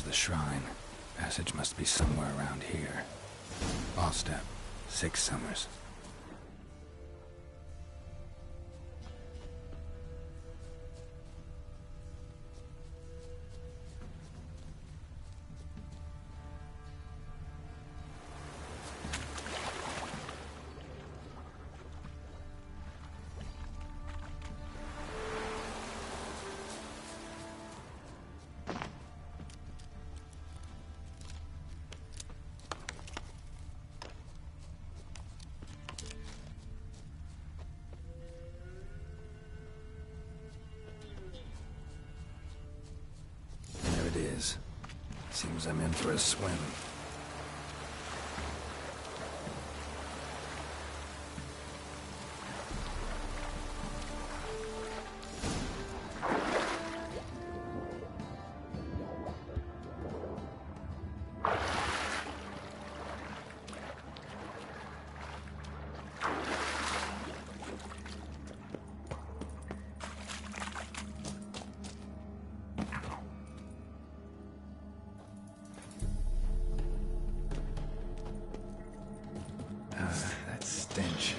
the shrine. Passage must be somewhere around here. All step. 6 summers. Seems I'm in for a swim. That stench.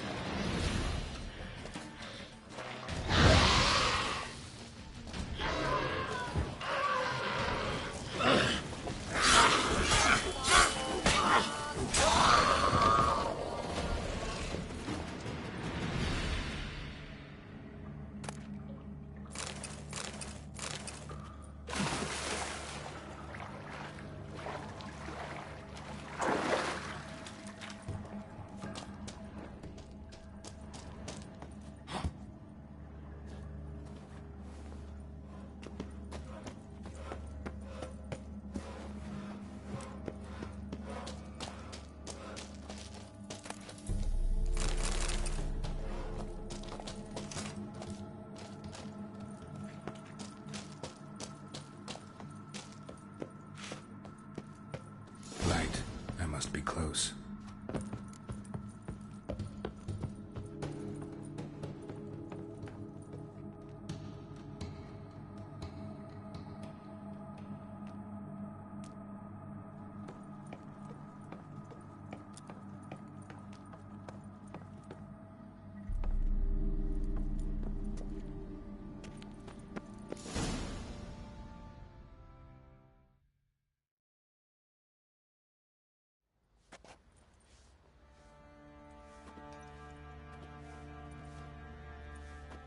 Must be close.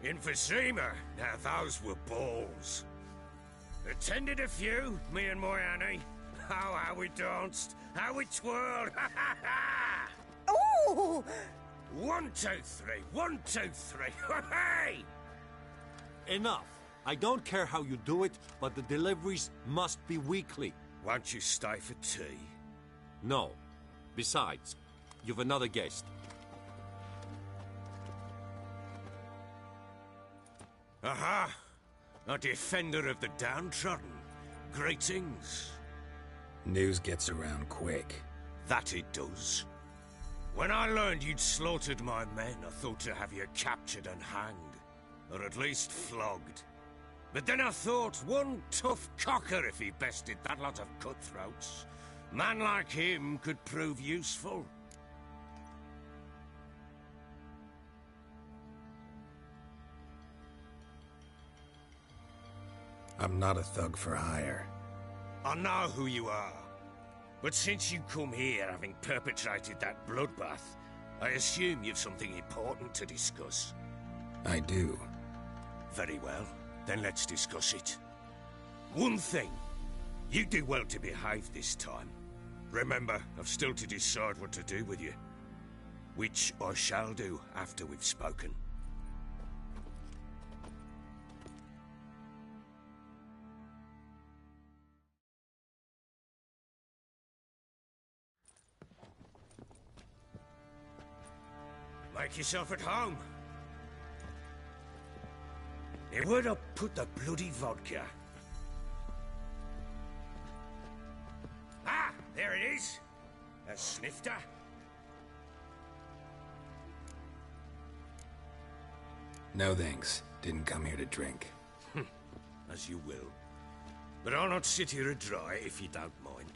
In Vizima, now those were balls. Attended a few, me and my Annie. Oh, how we danced, how we twirled, ha ha ha! Ooh! 1, 2, 3, 1, 2, 3, hey! Enough. I don't care how you do it, but the deliveries must be weekly. Won't you stay for tea? No. Besides, you've another guest. Aha! A defender of the downtrodden. Greetings. News gets around quick. That it does. When I learned you'd slaughtered my men, I thought to have you captured and hanged. Or at least flogged. But then I thought, one tough cocker if he bested that lot of cutthroats. Man like him could prove useful. I'm not a thug for hire. I know who you are. But since you come here having perpetrated that bloodbath, I assume you've something important to discuss. I do. Very well. Then let's discuss it. One thing. You do well to behave this time. Remember, I've still to decide what to do with you. Which I shall do after we've spoken. Make yourself at home. Now, where'd I put the bloody vodka? Ah, there it is. A snifter. No thanks. Didn't come here to drink. As you will. But I'll not sit here and dry if you don't mind.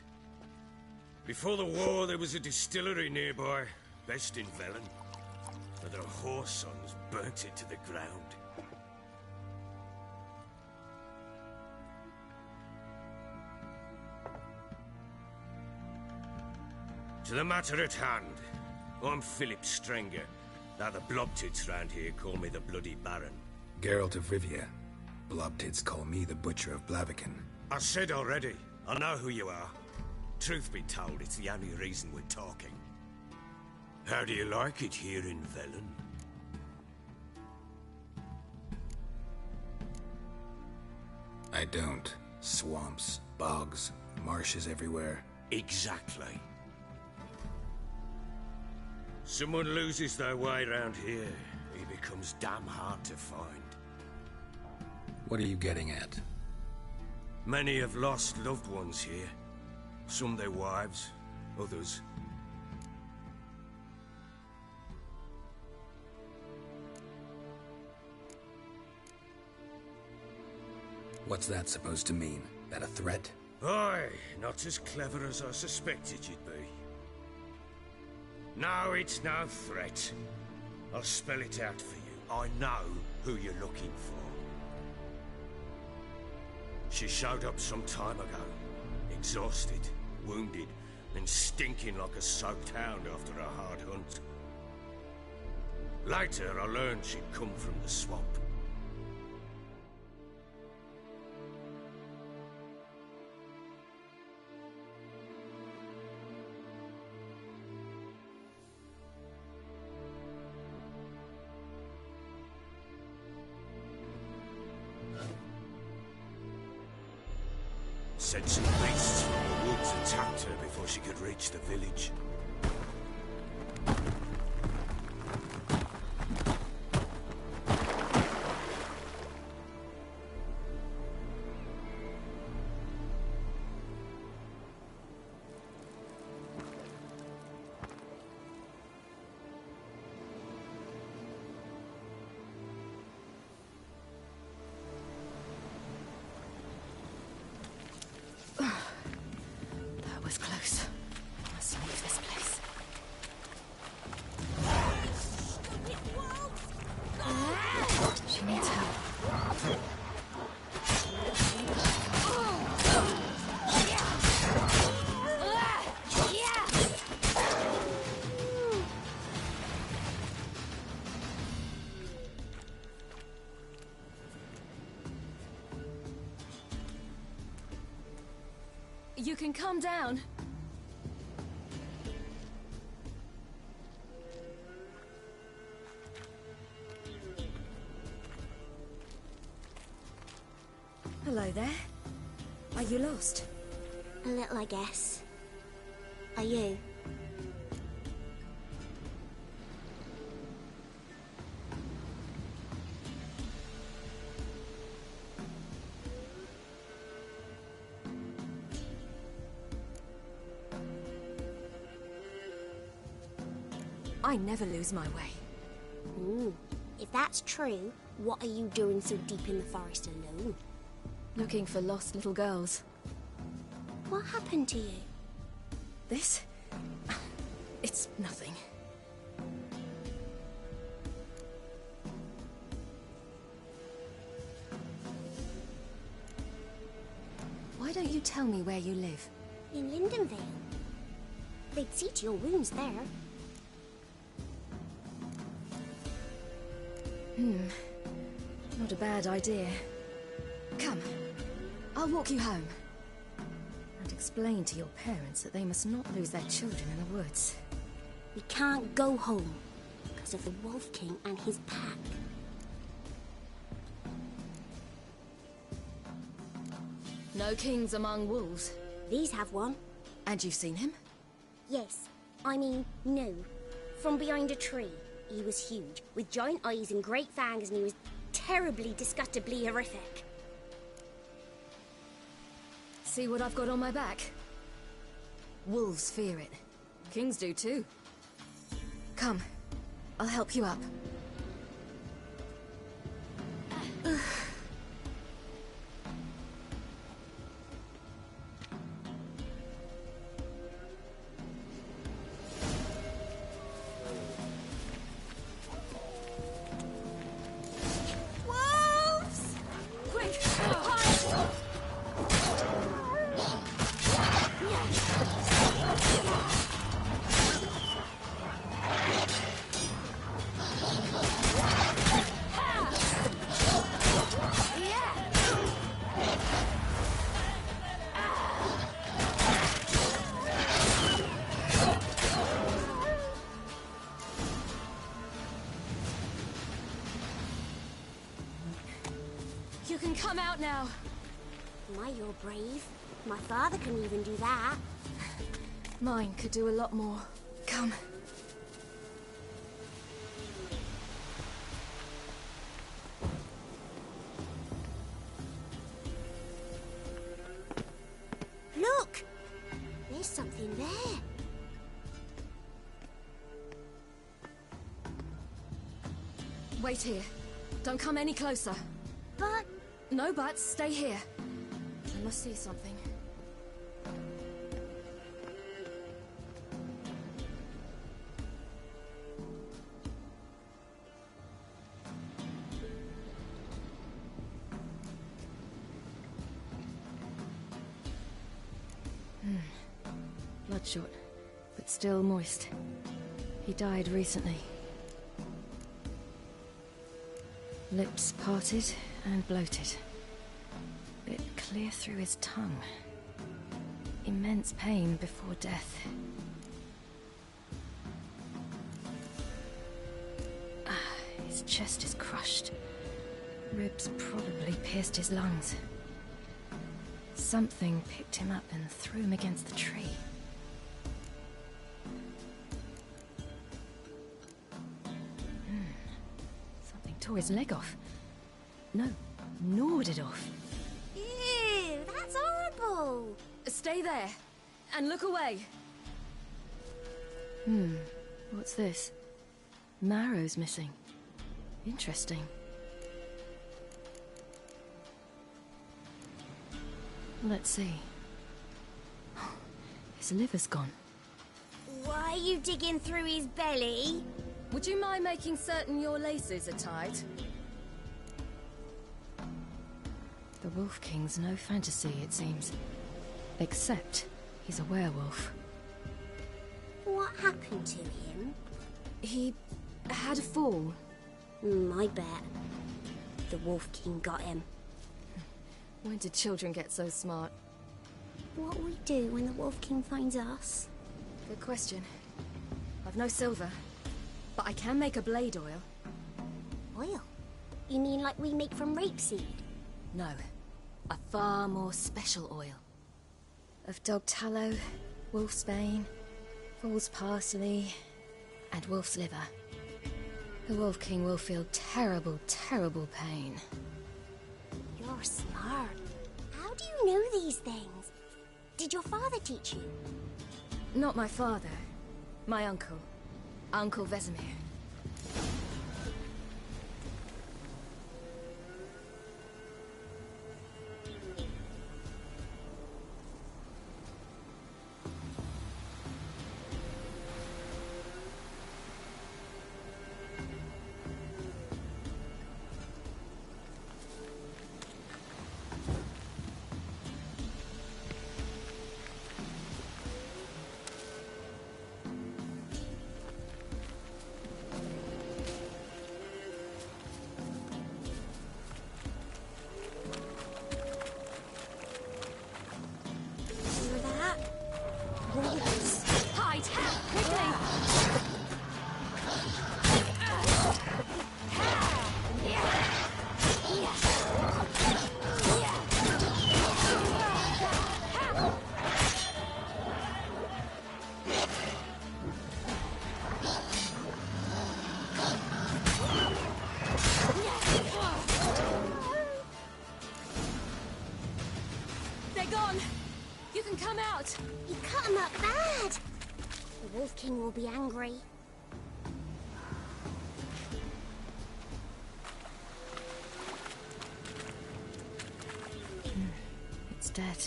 Before the war, there was a distillery nearby, best in Velen. But their whore sons burnt it to the ground. To the matter at hand, I'm Philip Strenger. Now the Blobtits round here call me the Bloody Baron. Geralt of Rivia. Blobtits call me the Butcher of Blaviken. I said already, I know who you are. Truth be told, it's the only reason we're talking. How do you like it here in Velen? I don't. Swamps, bogs, marshes everywhere. Exactly. Someone loses their way around here, he becomes damn hard to find. What are you getting at? Many have lost loved ones here. Some their wives, others. What's that supposed to mean? That a threat? Aye, not as clever as I suspected you'd be. No, it's no threat. I'll spell it out for you. I know who you're looking for. She showed up some time ago. Exhausted, wounded, and stinking like a soaked hound after a hard hunt. Later, I learned she'd come from the swamp. Said some beasts from the woods attacked her before she could reach the village. That was close. I must leave this place. She needs help. You can calm down. Hello there. Are you lost? A little, I guess. Are you? I never lose my way. Ooh. If that's true, what are you doing so deep in the forest alone? Looking for lost little girls. What happened to you? This? It's nothing. Why don't you tell me where you live? In Lindenvale. They'd see to your wounds there. Not a bad idea. Come, I'll walk you home. And explain to your parents that they must not lose their children in the woods. We can't go home because of the Wolf King and his pack. No kings among wolves. These have one. And you've seen him? Yes. I mean, no. From behind a tree. He was huge, with giant eyes and great fangs, and he was terribly, disgustingly horrific. See what I've got on my back? Wolves fear it. Kings do too. Come, I'll help you up. come out now. My, you're brave. My father can even do that. Mine could do a lot more. Come. Look! There's something there. Wait here. Don't come any closer. But... No buts. Stay here. I must see something. Bloodshot, but still moist. He died recently. Lips parted and bloated. Bit clear through his tongue. Immense pain before death. His chest is crushed. Ribs probably pierced his lungs. Something picked him up and threw him against the tree. Something tore his leg off. No, gnawed it off. Ew, that's horrible. Stay there, and look away. What's this? Marrow's missing. Interesting. Let's see. His liver's gone. Why are you digging through his belly? Would you mind making certain your laces are tied? The Wolf King's no fantasy, it seems. Except he's a werewolf. What happened to him? He had a fall. I bet. The Wolf King got him. When did children get so smart? What will we do when the Wolf King finds us? Good question. I've no silver, but I can make a blade oil. Oil? You mean like we make from rapeseed? No, a far more special oil. Of dog tallow, wolf's bane, foal's parsley, and wolf's liver. The Wolf King will feel terrible, terrible pain. You're smart. How do you know these things? Did your father teach you? Not my father. My uncle. Uncle Vesemir. Hear that? Wolves. Hide! Quickly! They're gone! You can come out! You cut him up bad. The Wolf King will be angry. It's dead.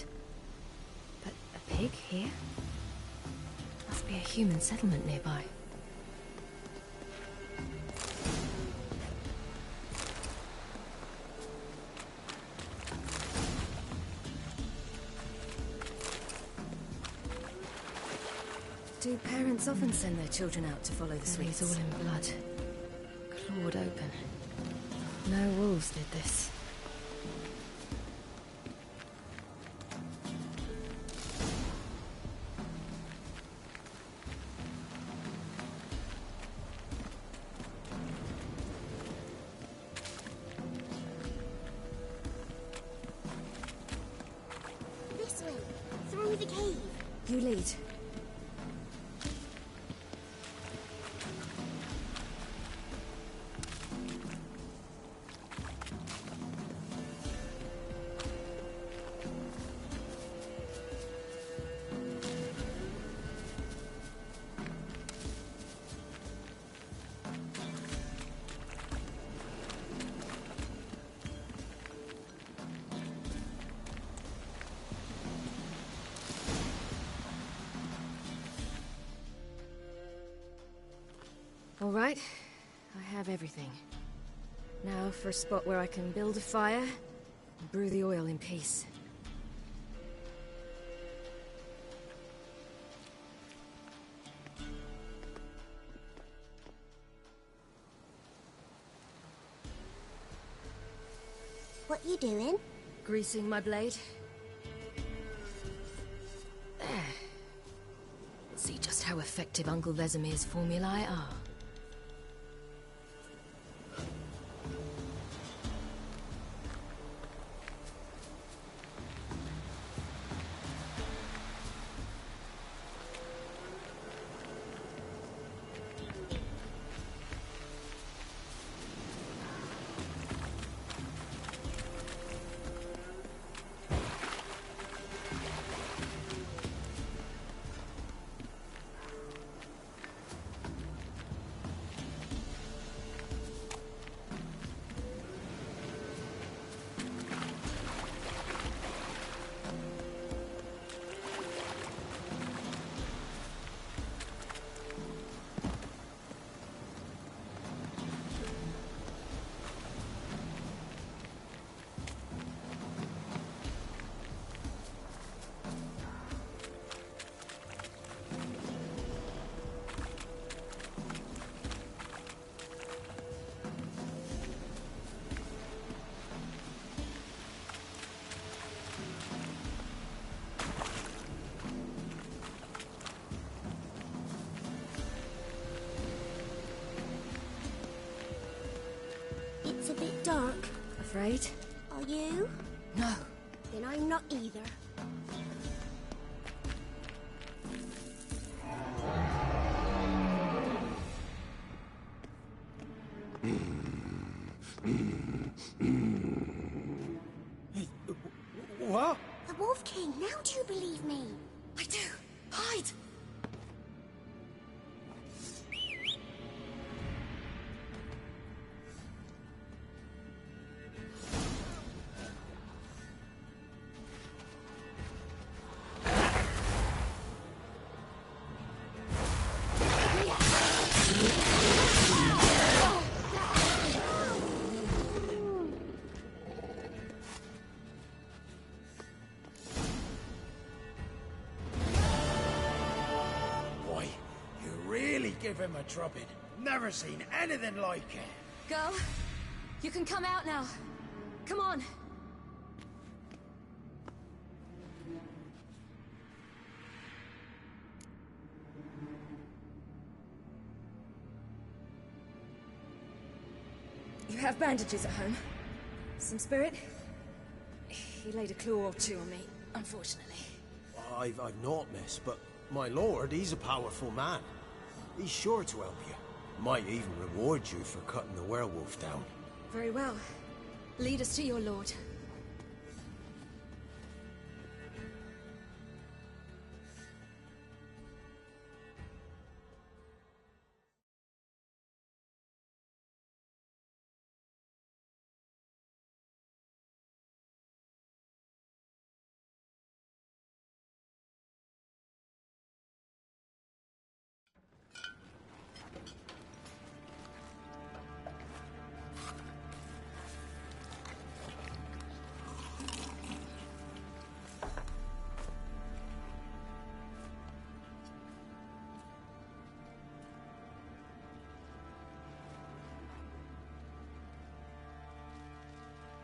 But a pig here? Must be a human settlement nearby. Do parents often send their children out to follow the sweets? All in blood. Clawed open. No wolves did this. the cave. You lead. All right, I have everything. Now for a spot where I can build a fire and brew the oil in peace. What you doing? Greasing my blade. There. See just how effective Uncle Vesemir's formulae are. It's a bit dark. Afraid? Are you? No. Then I'm not either. What? The Wolf King, now do you believe me? I do. Hide! Give him a drubbing. Never seen anything like it. Girl, you can come out now. Come on. You have bandages at home? Some spirit? He laid a claw or two on me, unfortunately. I've naught, miss, but my lord, he's a powerful man. He's sure to help you. Might even reward you for cutting the werewolf down. Very well. Lead us to your lord.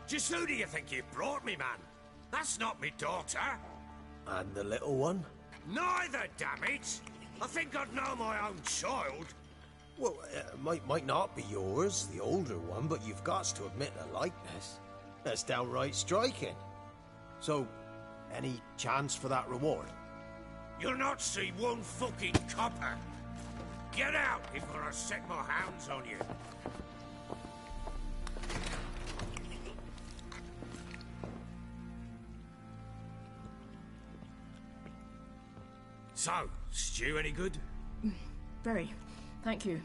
Just who do you think you brought me, man? That's not me daughter. And the little one? Neither, damn it! I think I'd know my own child. Well, might not be yours, the older one, but you've got to admit a likeness. That's downright striking. So, any chance for that reward? You'll not see one fucking copper. Get out before I set my hounds on you. So, stew any good? Very. Thank you.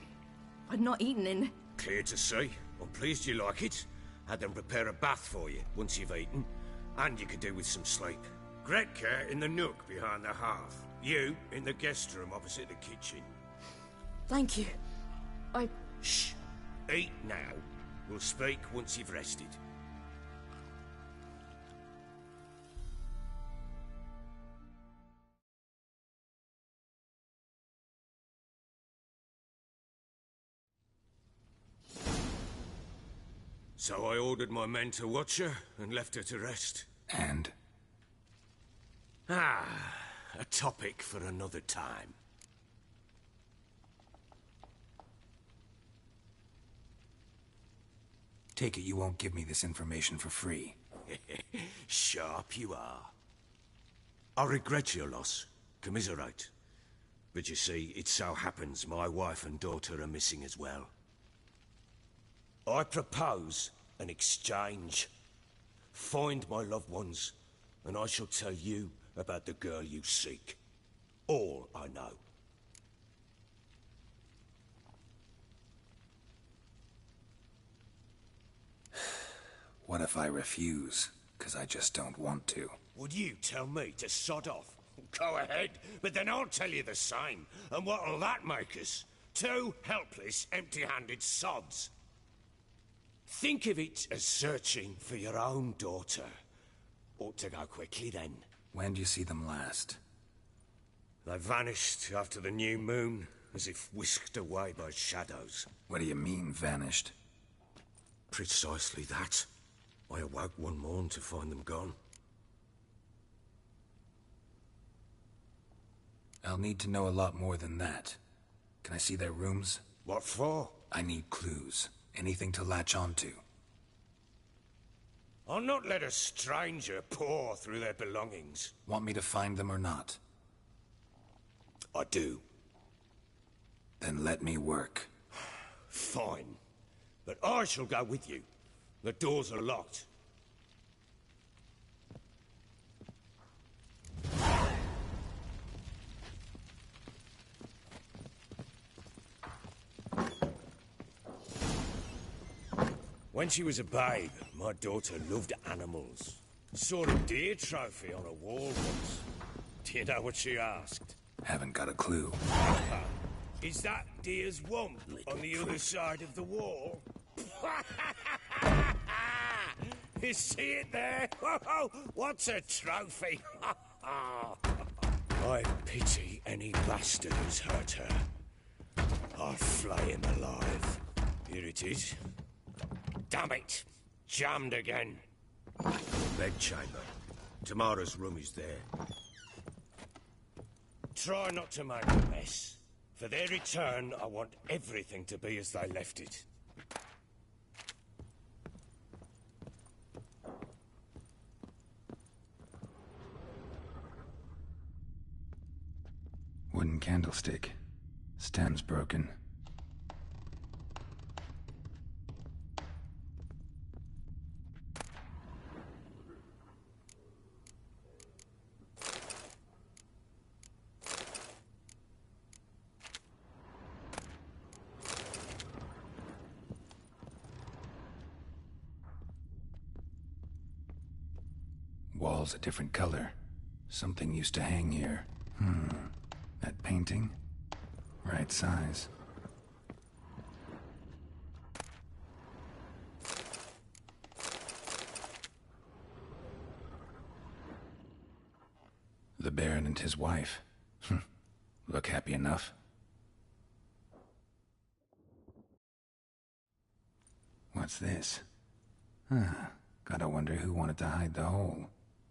I'd not eaten in... Clear to see. I'm pleased you like it. Had them prepare a bath for you once you've eaten. And you could do with some sleep. Gretka in the nook behind the hearth. You in the guest room opposite the kitchen. Thank you. Shh. Eat now. We'll speak once you've rested. So I ordered my men to watch her and left her to rest. And? A topic for another time. Take it you won't give me this information for free. Sharp you are. I regret your loss. Commiserate. But you see, it so happens my wife and daughter are missing as well. I propose an exchange. Find my loved ones, and I shall tell you about the girl you seek. All I know. What if I refuse? 'Cause I just don't want to. Would you tell me to sod off? Go ahead, but then I'll tell you the same. And what'll that make us? Two helpless, empty-handed sods. Think of it as searching for your own daughter. Ought to go quickly then. When do you see them last? They vanished after the new moon, as if whisked away by shadows. What do you mean, vanished? Precisely that. I awoke one morn to find them gone. I'll need to know a lot more than that. Can I see their rooms? What for? I need clues. Anything to latch onto. I'll not let a stranger pore through their belongings. Want me to find them or not? I do. Then let me work. Fine. But I shall go with you. The doors are locked. When she was a babe, my daughter loved animals. Saw a deer trophy on a wall once. Do you know what she asked? Haven't got a clue. Is that deer's wump on the other side of the wall? You see it there? What's a trophy? I pity any bastard who's hurt her. I'll flay him alive. Here it is. Damn it! Jammed again. Bedchamber. Tamara's room is there. Try not to make a mess. For their return, I want everything to be as they left it. Wooden candlestick. Stem's broken. Wall's a different color. Something used to hang here. That painting? Right size. The Baron and his wife. Look happy enough. What's this? Gotta wonder who wanted to hide the hole.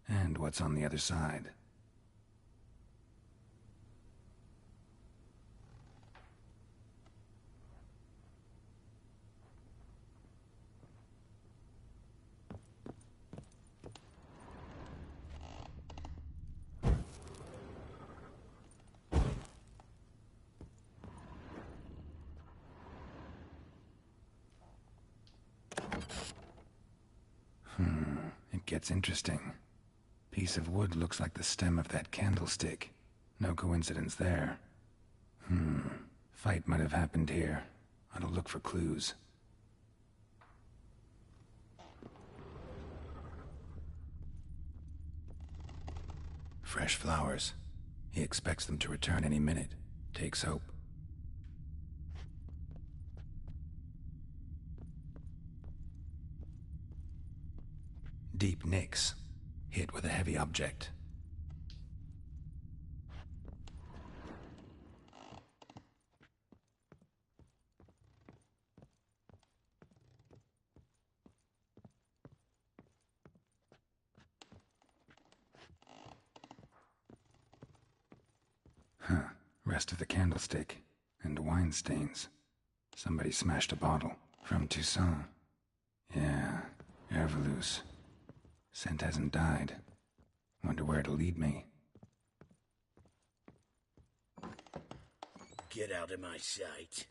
And what's on the other side. gets interesting. Piece of wood looks like the stem of that candlestick. No coincidence there. Fight might have happened here. I'll look for clues. Fresh flowers. He expects them to return any minute. Takes hope. Deep nicks. Hit with a heavy object. Rest of the candlestick. And wine stains. Somebody smashed a bottle. From Toussaint. Yeah, Herveloos. Scent hasn't died. Wonder where it'll lead me. Get out of my sight.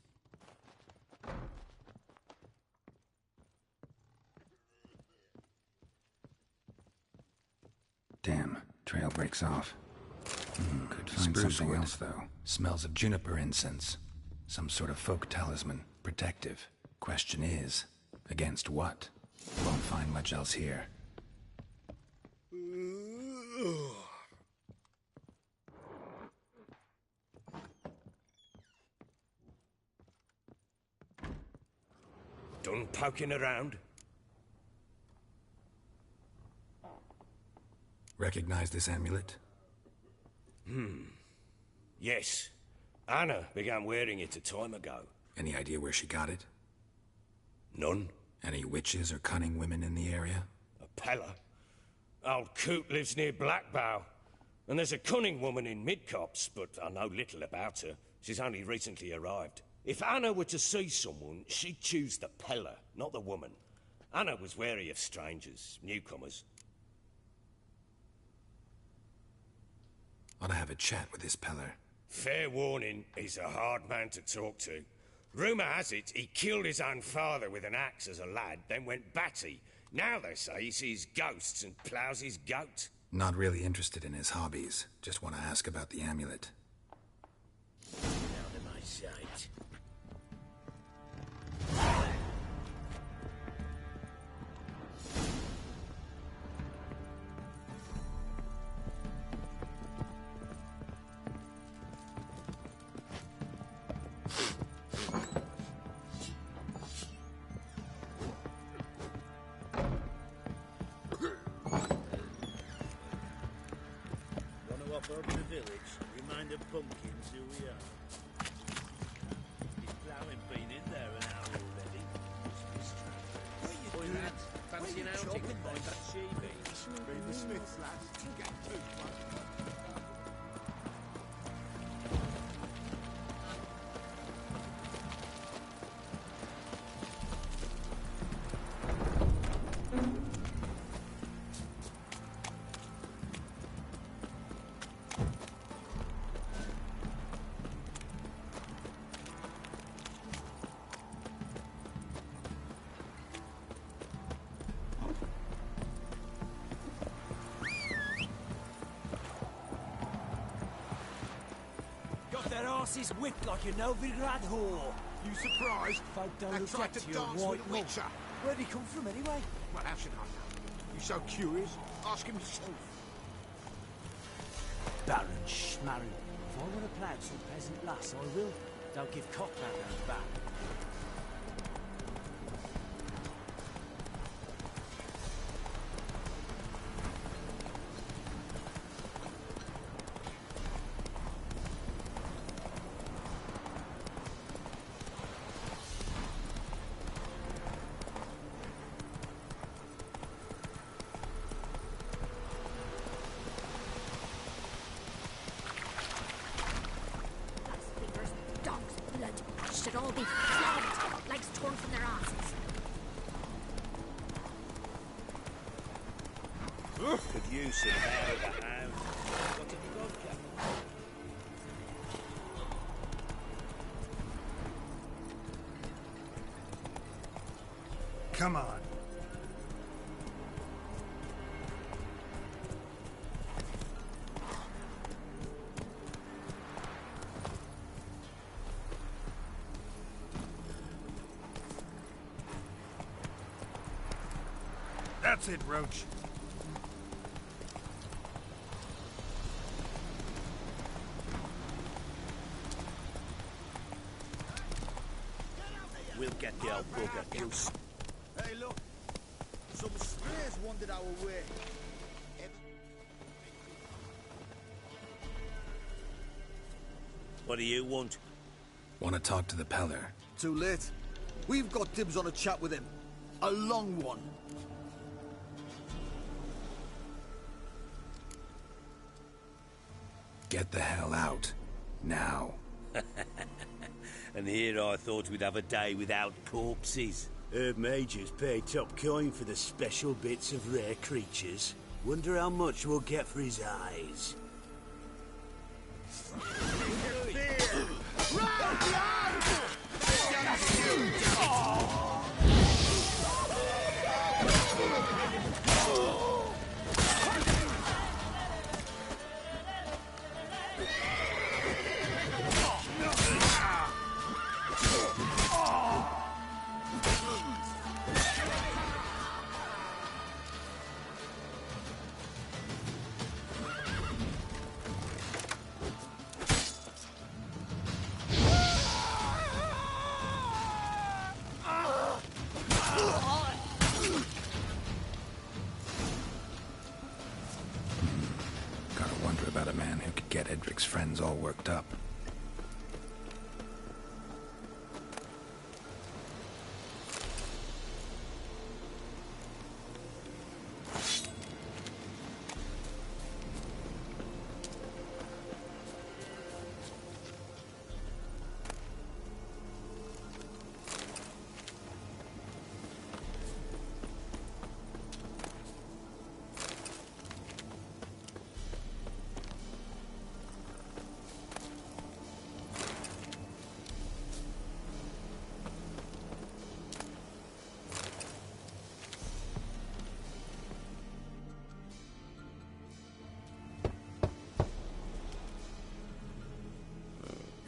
Damn, trail breaks off. Could find something else, though. Smells of juniper incense. Some sort of folk talisman. Protective. Question is, against what? Won't find much else here. Done poking around? Recognize this amulet? Yes. Anna began wearing it a time ago. Any idea where she got it? None. Any witches or cunning women in the area? A Pella. Old Coot lives near Blackbow. And there's a cunning woman in Midcopse, but I know little about her. She's only recently arrived. If Anna were to see someone, she'd choose the Pella, not the woman. Anna was wary of strangers, newcomers. Ought to have a chat with this Peller. Fair warning, he's a hard man to talk to. Rumour has it he killed his own father with an axe as a lad, then went batty. Now they say he sees ghosts and ploughs his goat. Not really interested in his hobbies. Just want to ask about the amulet. Get out of my sight. Over the village, remind the pumpkins who we are. His ploughing been in there an hour already. Boy, lads, fancy an outing to find that sheebie. Been the Smiths, lads. Get too much. Their asses whipped like a Novigrad whore. You surprised? Folk don't I look tried at to you, dance white with a monk. witcher. Where'd he come from anyway? Well, how should I know? You so curious? Ask him yourself. Baron Schmarry. If I want to plough some peasant lass, I will. Don't give cock that back. Should all be flogged, legs torn from their asses. Could use some hair of the hound. What have you got, Captain? Come on. That's it, Roach. We'll get the old bugger loose. Hey, look. Some strays wandered our way. What do you want? Want to talk to the Peller? Too late. We've got dibs on a chat with him. A long one. Get the hell out. Now. And here I thought we'd have a day without corpses. Herb Majors pay top coin for the special bits of rare creatures. Wonder how much we'll get for his eyes. Gotta wonder about a man who could get Edric's friends all worked up.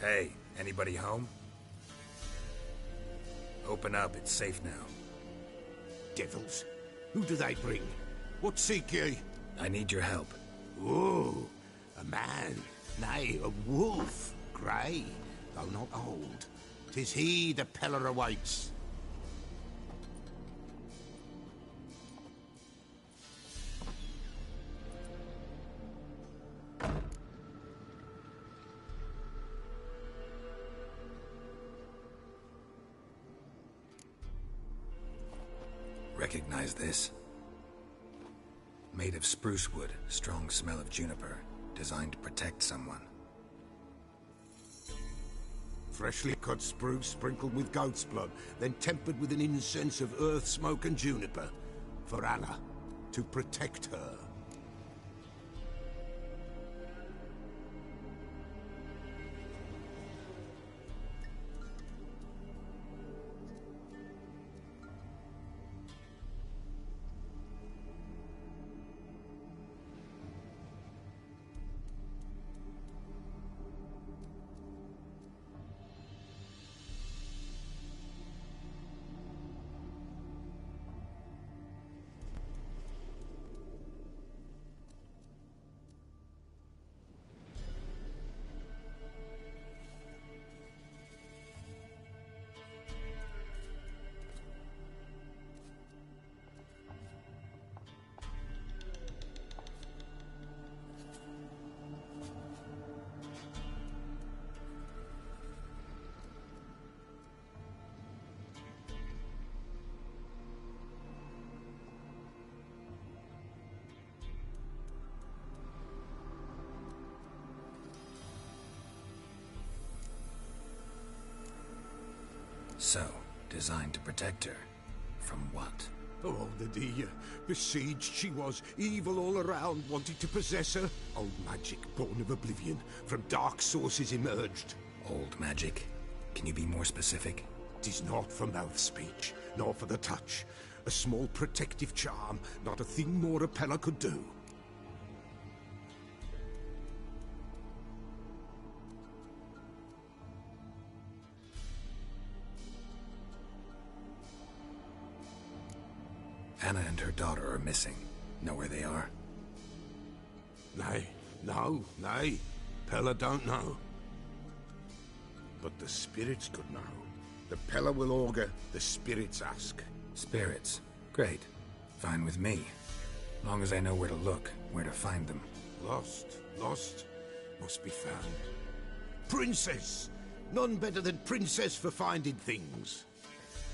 Hey, anybody home? Open up, it's safe now. Devils. Who do they bring? What seek ye? I need your help. Oh, a man. Nay, a wolf. Grey, though not old. 'Tis he the Peller awaits. Recognize this? Made of spruce wood, strong smell of juniper, designed to protect someone. Freshly cut spruce sprinkled with goat's blood, then tempered with an incense of earth, smoke and juniper. For Anna, to protect her. So, designed to protect her. From what? Oh, the besieged she was, evil all around, wanting to possess her. Old magic, born of oblivion, from dark sources emerged. Old magic? Can you be more specific? 'Tis not for mouth speech, nor for the touch. A small protective charm, not a thing more a Peller could do. Anna and her daughter are missing. Know where they are? Nay, no, nay. Pella don't know. But the spirits could know. The Pella will augur, the spirits ask. Spirits. Great. Fine with me. Long as I know where to look, where to find them. Lost, must be found. Princess! None better than Princess for finding things.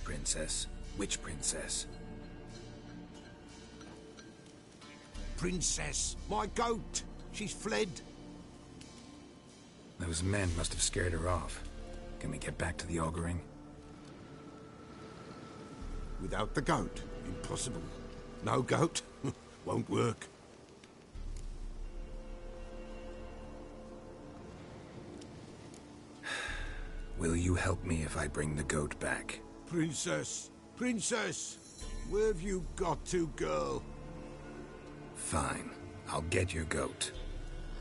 Princess? Which princess? Princess, my goat! She's fled. Those men must have scared her off. Can we get back to the auguring? Without the goat, impossible. No goat, won't work. Will you help me if I bring the goat back? Princess! Princess! Where have you got to, girl? Fine. I'll get your goat.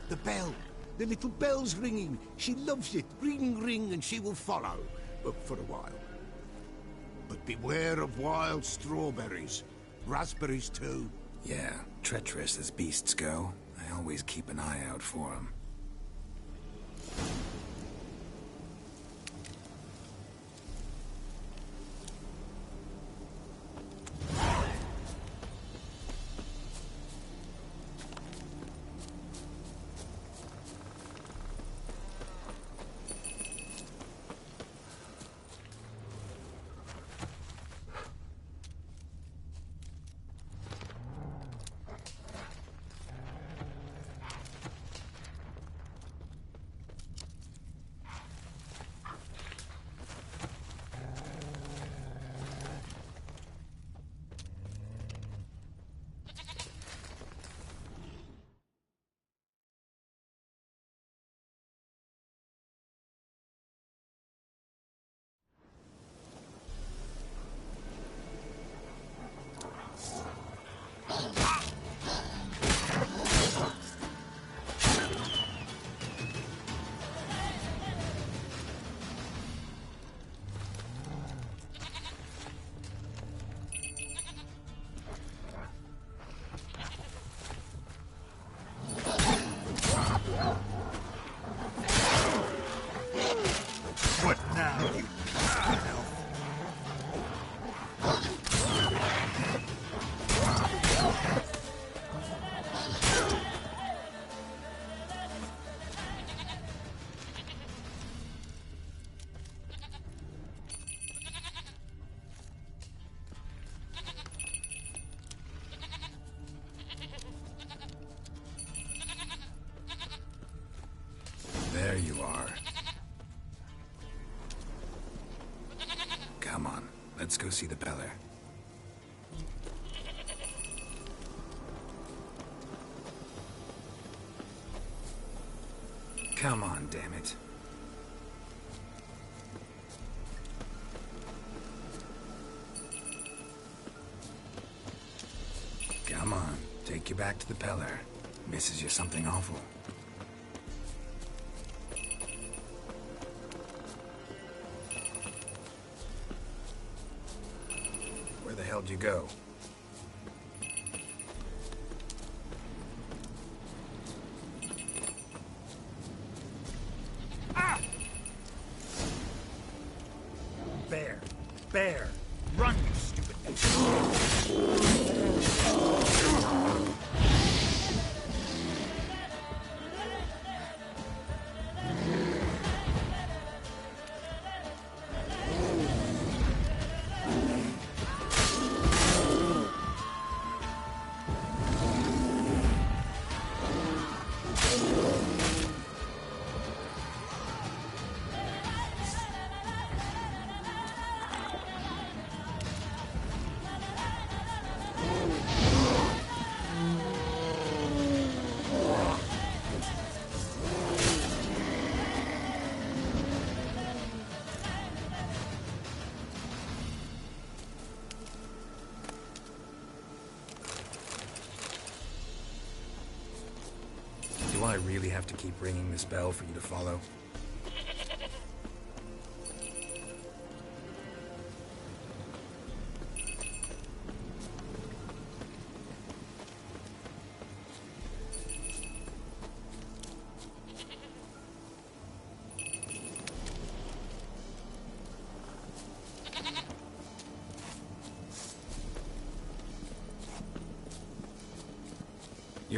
The bell! The little bell's ringing. She loves it. Ring, ring, and she will follow. But for a while. But beware of wild strawberries. Raspberries, too. Yeah, treacherous as beasts go. I always keep an eye out for them. There you are. Come on, let's go see the Peller. Come on, damn it. Come on, take you back to the Peller. Misses you something awful. Where the hell did you go? Ah! Bear! Bear! Run, you stupid... Do I really have to keep ringing this bell for you to follow?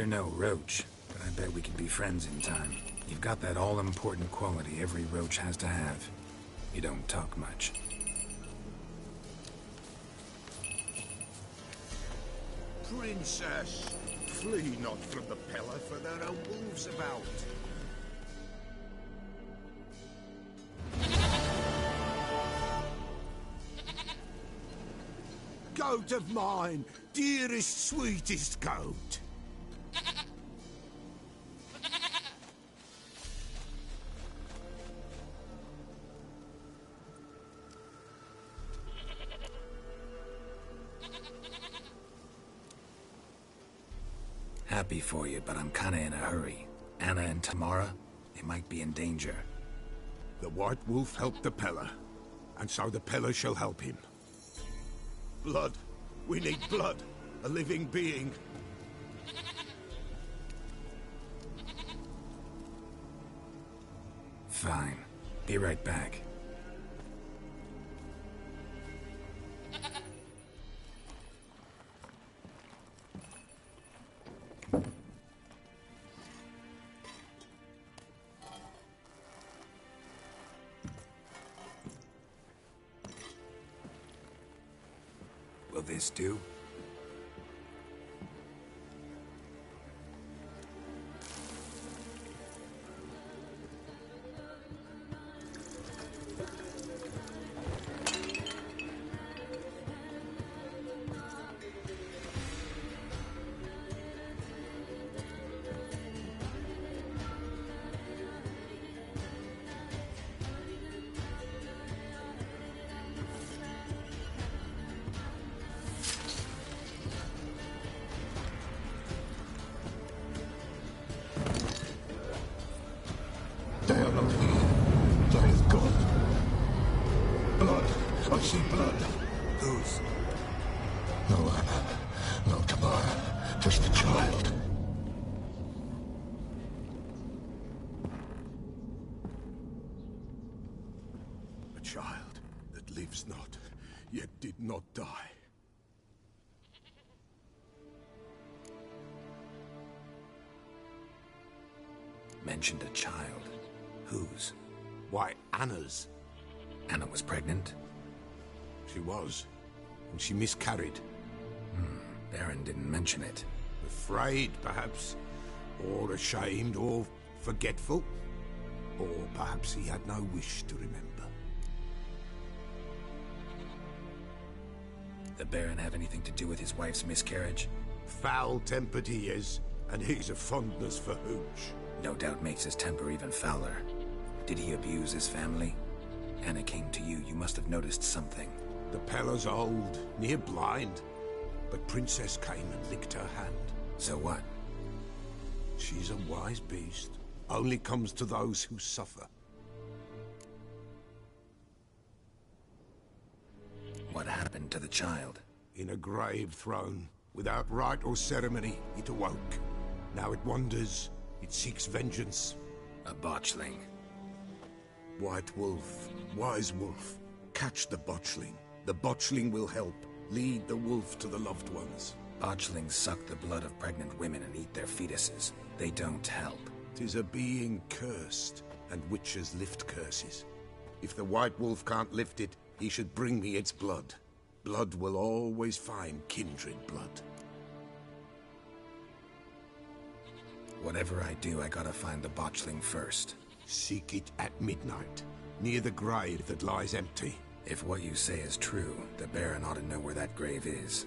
You're no roach, but I bet we could be friends in time. You've got that all-important quality every roach has to have. You don't talk much. Princess, flee not from the pillar, for there are wolves about. Goat of mine, dearest, sweetest goat. Happy for you, but I'm kinda in a hurry. Anna and Tamara, they might be in danger. The White Wolf helped the Peller, and so the Peller shall help him. Blood. We need blood. A living being. Fine. Be right back. Will this do? They are not here. There is God. Blood. I see blood. Whose? No Anna. No Tamara. Just the child. A child that lives not, yet did not die. Mentioned a child. Whose? Why, Anna's. Anna was pregnant? She was. And she miscarried. Baron didn't mention it. Afraid, perhaps. Or ashamed, or forgetful. Or perhaps he had no wish to remember. The Baron have anything to do with his wife's miscarriage? Foul-tempered he is, and he's a fondness for hooch. No doubt makes his temper even fouler. Did he abuse his family? Anna came to you. You must have noticed something. The Peller's old, near blind. But Princess came and licked her hand. So what? She's a wise beast. Only comes to those who suffer. What happened to the child? In a grave thrown. Without rite or ceremony, it awoke. Now it wanders. It seeks vengeance. A botchling. White Wolf, wise wolf. Catch the botchling. The botchling will help. Lead the wolf to the loved ones. Botchlings suck the blood of pregnant women and eat their fetuses. They don't help. 'Tis a being cursed, and witches lift curses. If the White Wolf can't lift it, he should bring me its blood. Blood will always find kindred blood. Whatever I do, I gotta find the botchling first. Seek it at midnight, near the grave that lies empty. If what you say is true, the Baron ought to know where that grave is.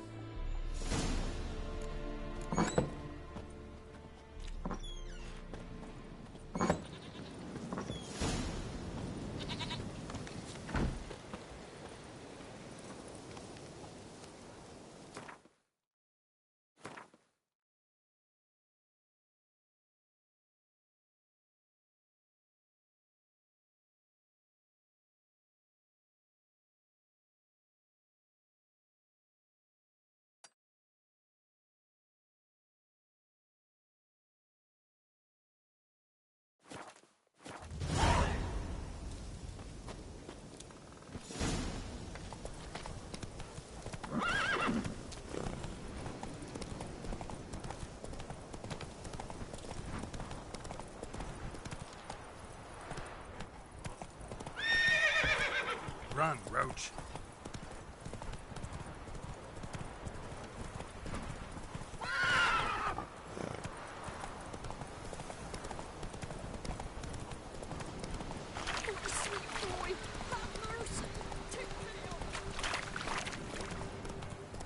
Run, Roach.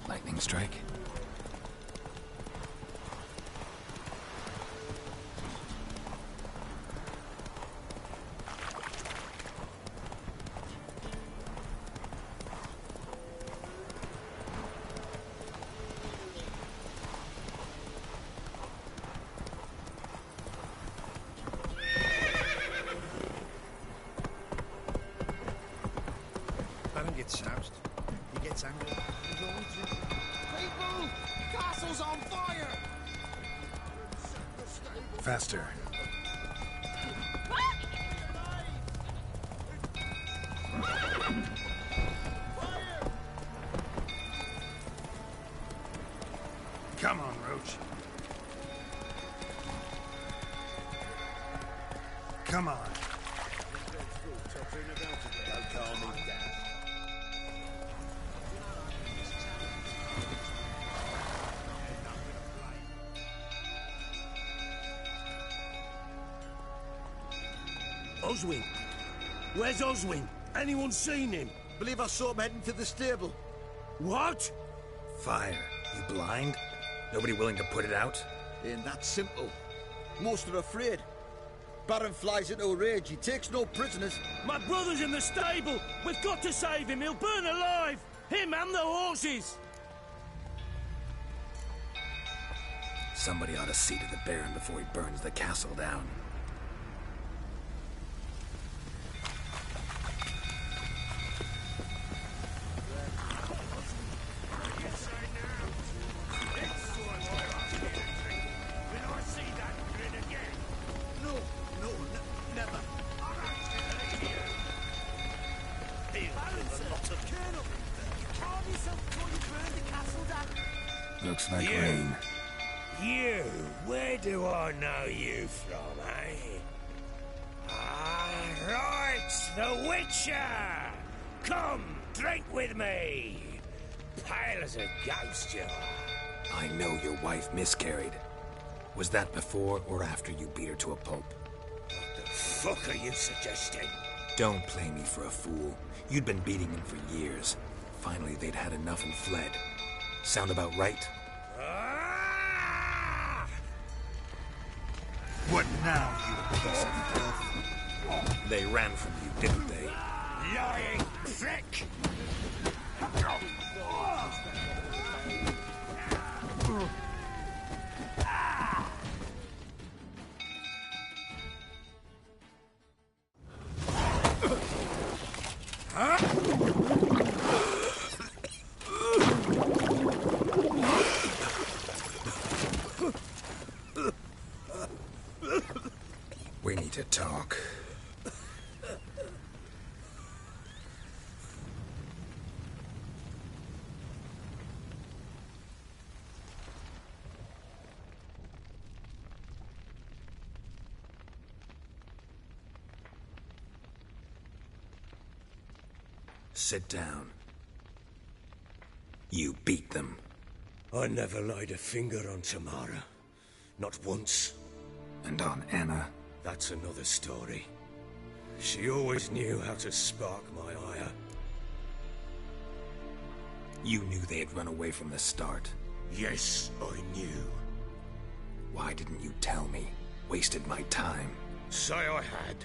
Lightning strike. Baron gets soused. He gets angry. People! Castle's on fire! Faster. Come on, Roach. Come on. Oswin! Where's Oswin? Anyone seen him? Believe I saw him heading to the stable. What? Fire. You blind? Nobody willing to put it out? Ain't that simple. Most are afraid. Baron flies into a rage. He takes no prisoners. My brother's in the stable! We've got to save him! He'll burn alive! Him and the horses! Somebody ought to see to the Baron before he burns the castle down. Looks like rain. You, where do I know you from, eh? Ah, right, the Witcher! Come, drink with me! Pale as a ghost, you are. I know your wife miscarried. Was that before or after you beat her to a pulp? What the fuck are you suggesting? Don't play me for a fool. You'd been beating them for years. Finally, they'd had enough and fled. Sound about right? What now, you piece of filth? They ran from you, didn't they? Lying prick! We need to talk. Sit down. You beat them. I never laid a finger on Tamara. Not once. And on Anna? That's another story. She always knew how to spark my ire. You knew they had run away from the start. Yes, I knew. Why didn't you tell me? Wasted my time. Say I had.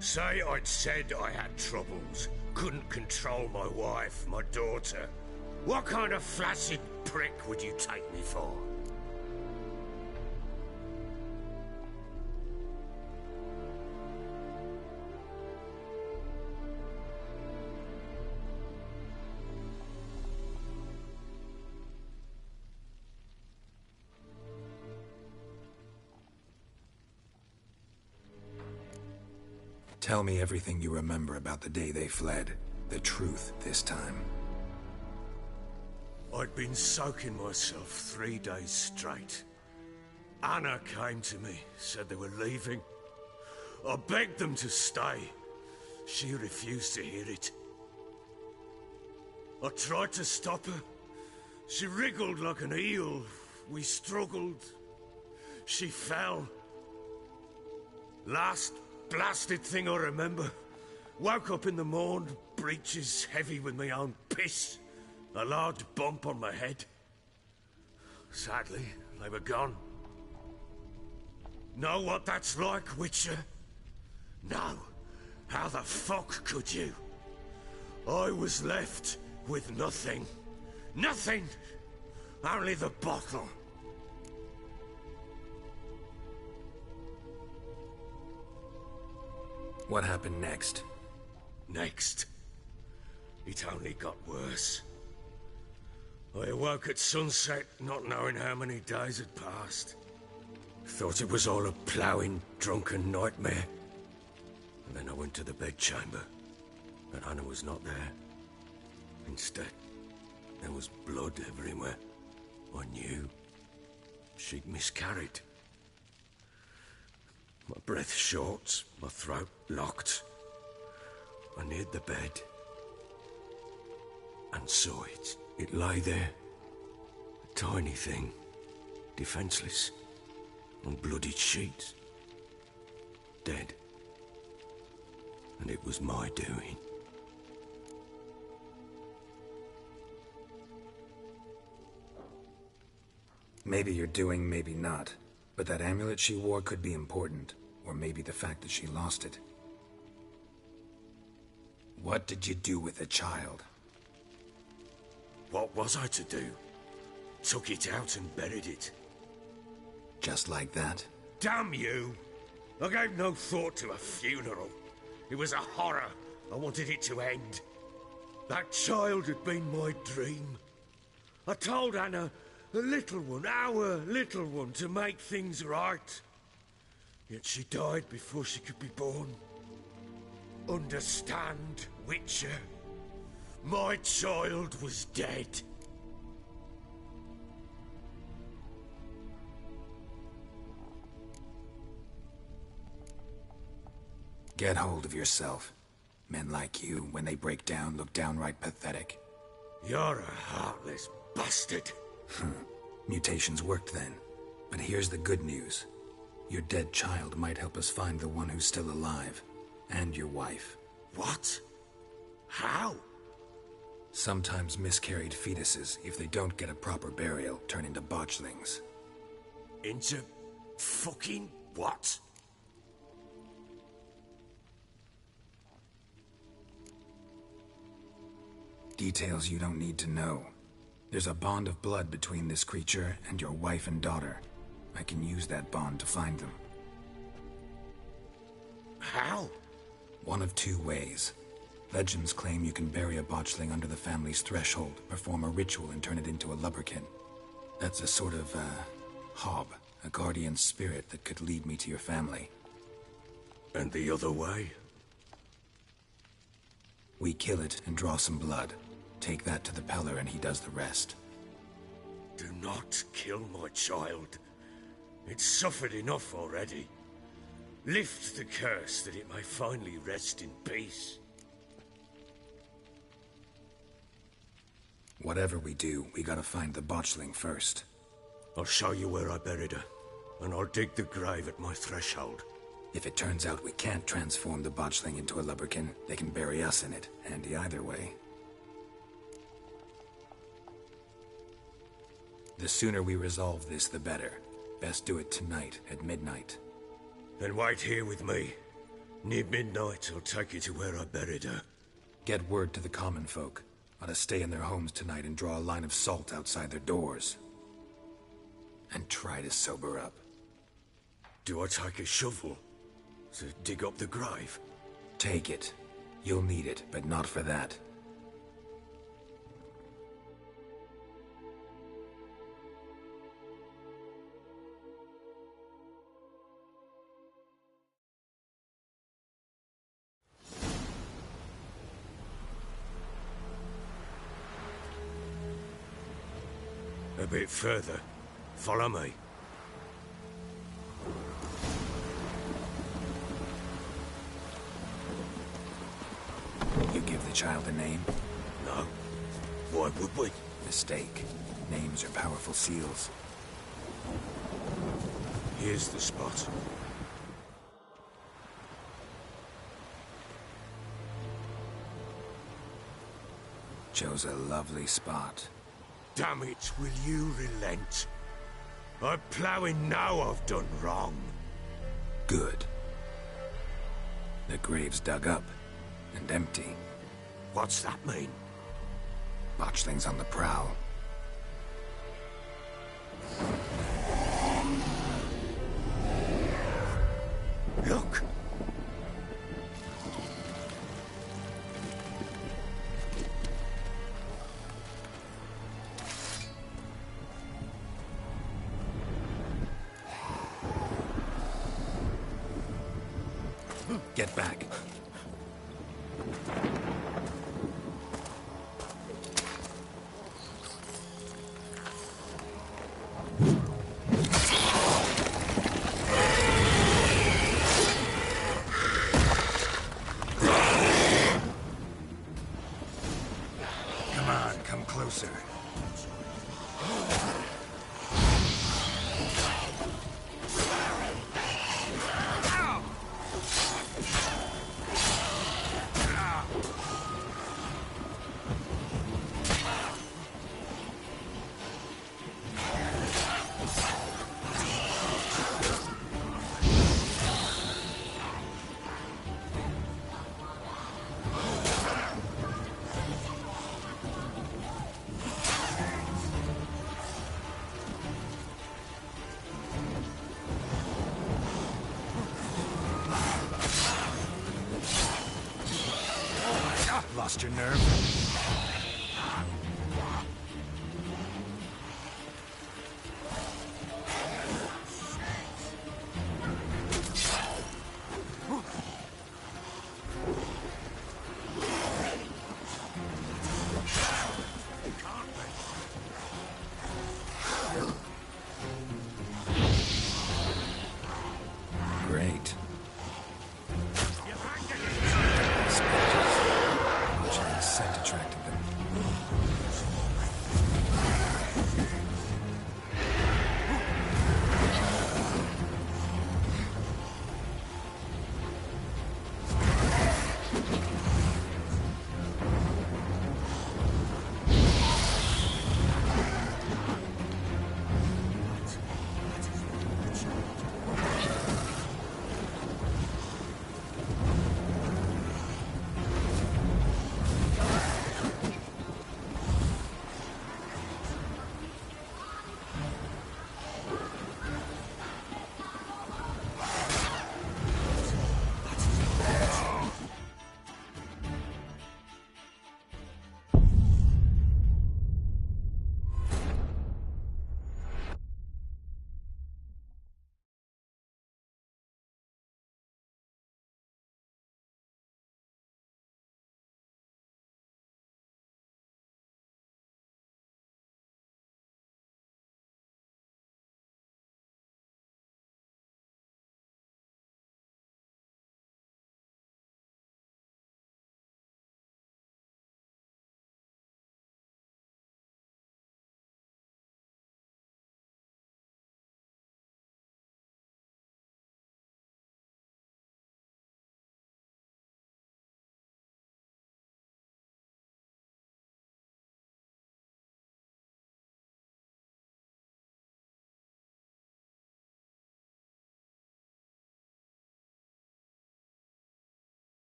Say I'd said I had troubles. Couldn't control my wife, my daughter. What kind of flaccid prick would you take me for? Tell me everything you remember about the day they fled. The truth this time. I'd been soaking myself 3 days straight. Anna came to me, said they were leaving. I begged them to stay. She refused to hear it. I tried to stop her. She wriggled like an eel. We struggled. She fell. Last blasted thing I remember. Woke up in the morn, breeches heavy with my own piss. A large bump on my head. Sadly, they were gone. Know what that's like, Witcher? No. How the fuck could you? I was left with nothing. Nothing! Only the bottle. What happened next? Next? It only got worse. I awoke at sunset, not knowing how many days had passed. Thought it was all a ploughing, drunken nightmare. And then I went to the bedchamber, but Anna was not there. Instead, there was blood everywhere. I knew she'd miscarried. My breath short, my throat locked. I neared the bed and saw it. It lay there, a tiny thing, defenseless, on bloodied sheets, dead. And it was my doing. Maybe you're doing, maybe not. But that amulet she wore could be important. Or maybe the fact that she lost it. What did you do with the child? What was I to do? Took it out and buried it. Just like that? Damn you! I gave no thought to a funeral. It was a horror. I wanted it to end. That child had been my dream. I told Anna, the little one, our little one, to make things right. Yet she died before she could be born. Understand, Witcher? My child was dead. Get hold of yourself. Men like you, when they break down, look downright pathetic. You're a heartless bastard. Mutations worked then. But here's the good news. Your dead child might help us find the one who's still alive. And your wife. What? How? Sometimes miscarried fetuses, if they don't get a proper burial, turn into botchlings. Into fucking what? Details you don't need to know. There's a bond of blood between this creature and your wife and daughter. I can use that bond to find them. How? One of two ways. Legends claim you can bury a botchling under the family's threshold, perform a ritual and turn it into a lubberkin. That's a sort of, hob, a guardian spirit that could lead me to your family. And the other way? We kill it and draw some blood. Take that to the Peller and he does the rest. Do not kill my child. It's suffered enough already. Lift the curse that it may finally rest in peace. Whatever we do, we gotta find the botchling first. I'll show you where I buried her, and I'll dig the grave at my threshold. If it turns out we can't transform the botchling into a lubberkin, they can bury us in it. Handy either way. The sooner we resolve this, the better. Best do it tonight, at midnight. Then wait here with me. Near midnight, I'll take you to where I buried her. Get word to the common folk. Ought to stay in their homes tonight and draw a line of salt outside their doors. And try to sober up. Do I take a shovel to dig up the grave? Take it. You'll need it, but not for that. A bit further. Follow me. You give the child a name? No. Why would we? Mistake. Names are powerful seals. Here's the spot. Chose a lovely spot. Damn it, will you relent? I'm ploughing now I've done wrong. Good. The grave's dug up and empty. What's that mean? Botchling's on the prowl. Look! Get back. Come on, come closer. Lost your nerve? Great. Scent attracted them.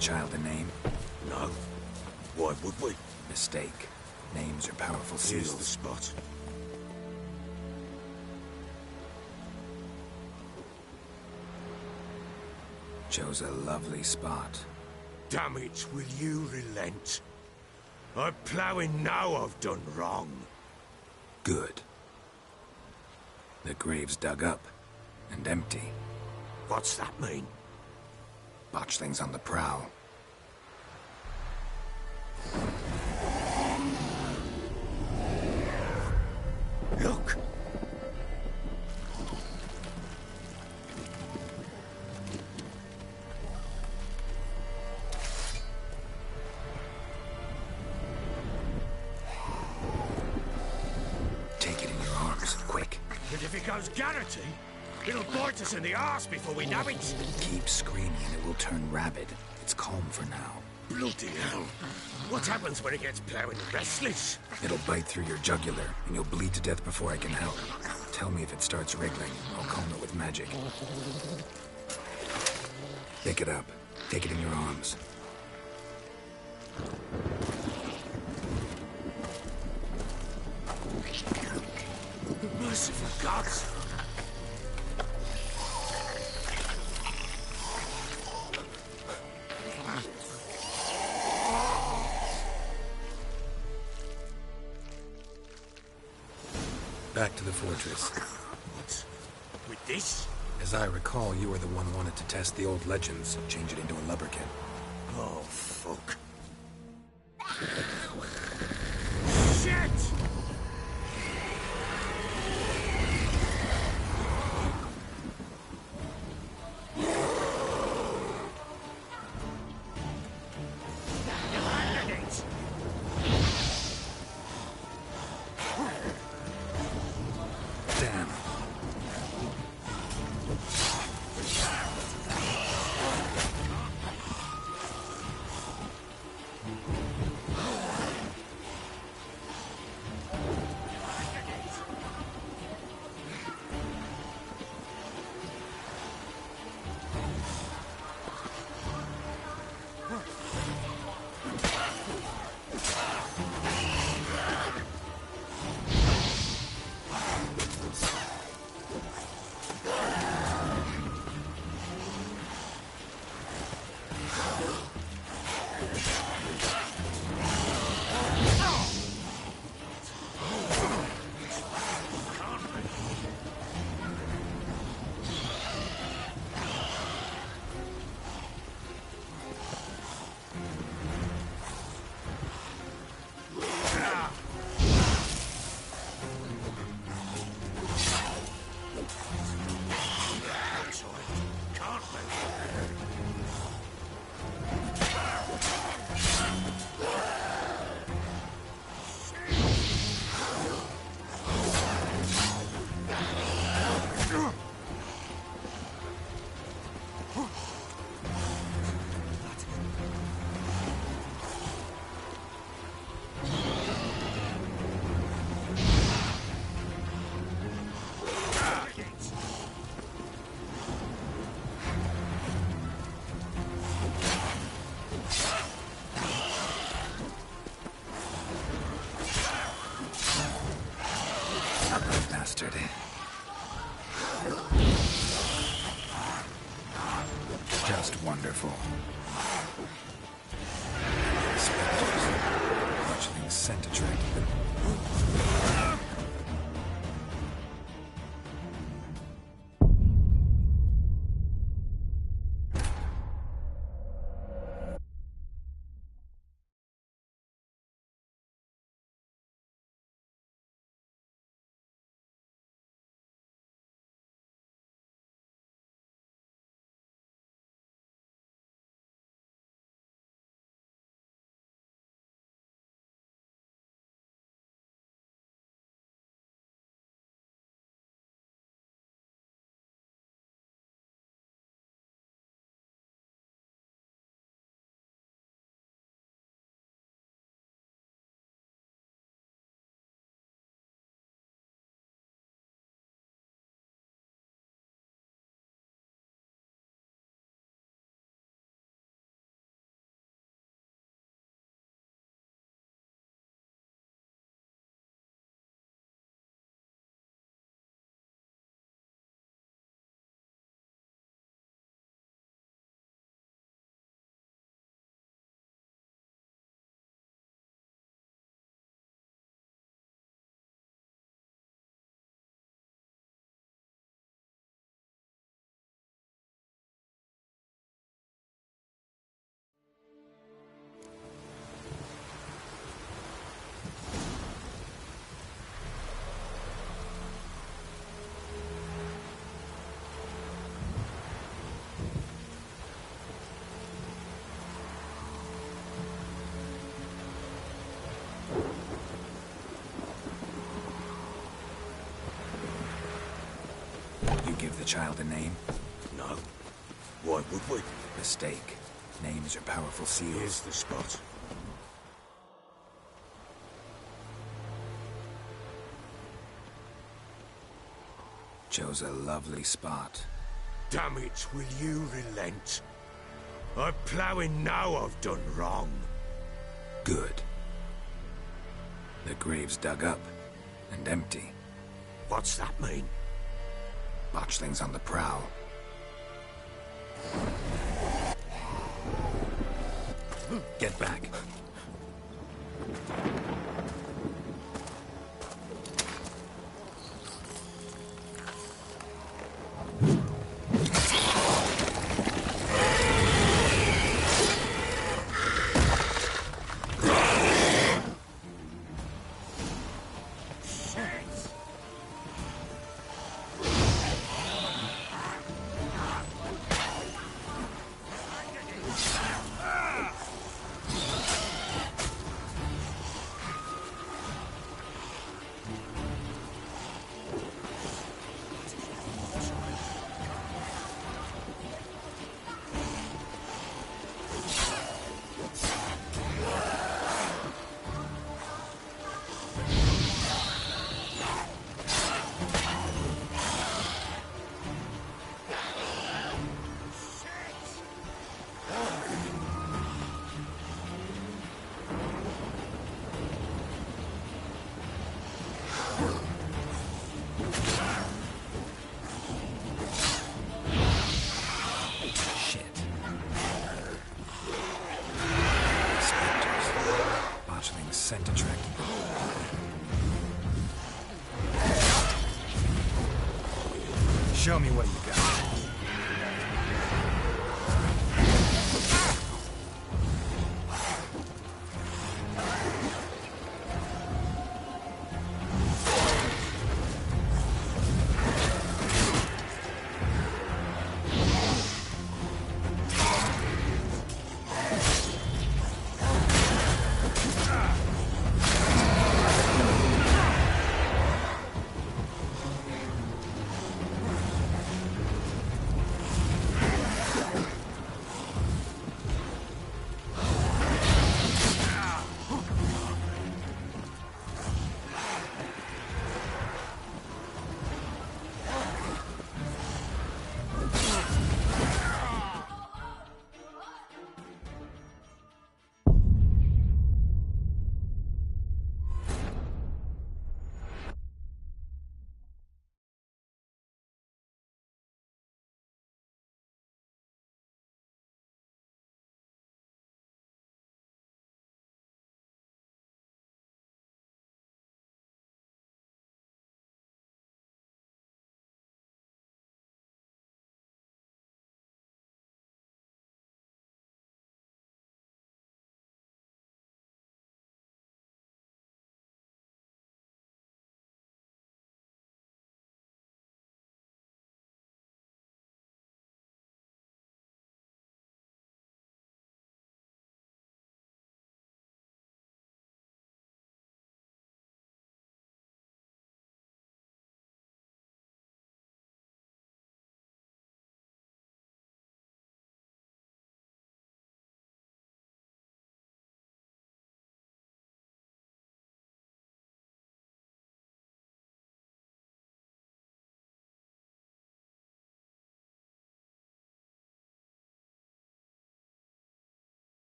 Child a name? No. Why would we? Mistake. Names are powerful seals. Here's the spot. Chose a lovely spot. Damn it, will you relent? I'm ploughing now I've done wrong. Good. The grave's dug up and empty. What's that mean? Botchling's on the prowl. Look! Take it in your arms, quick. And if it goes Garrity, it'll bite us in the arse before we know it. Keep screaming and it will turn rabid. It's calm for now. Bloody hell. What happens when it gets ploughing restless? It'll bite through your jugular, and you'll bleed to death before I can help. Tell me if it starts wriggling. I'll calm it with magic. Pick it up. Take it in your arms. Merciful gods! Back to the fortress. What? With this? As I recall, you were the one who wanted to test the old legends, change it into a lubberkin. Oh, fuck. Shit! Damn. Bastard. Just wonderful. Spectres. Fletchling's scent attracted them. child a name? No. Why would we? Mistake. Names are powerful seals. Here's the spot. Chose a lovely spot. Damn it, will you relent? I'm ploughing now I've done wrong. Good. The grave's dug up and empty. What's that mean? Botchlings on the prowl. Get back. Scent attracted them. Show me what you got.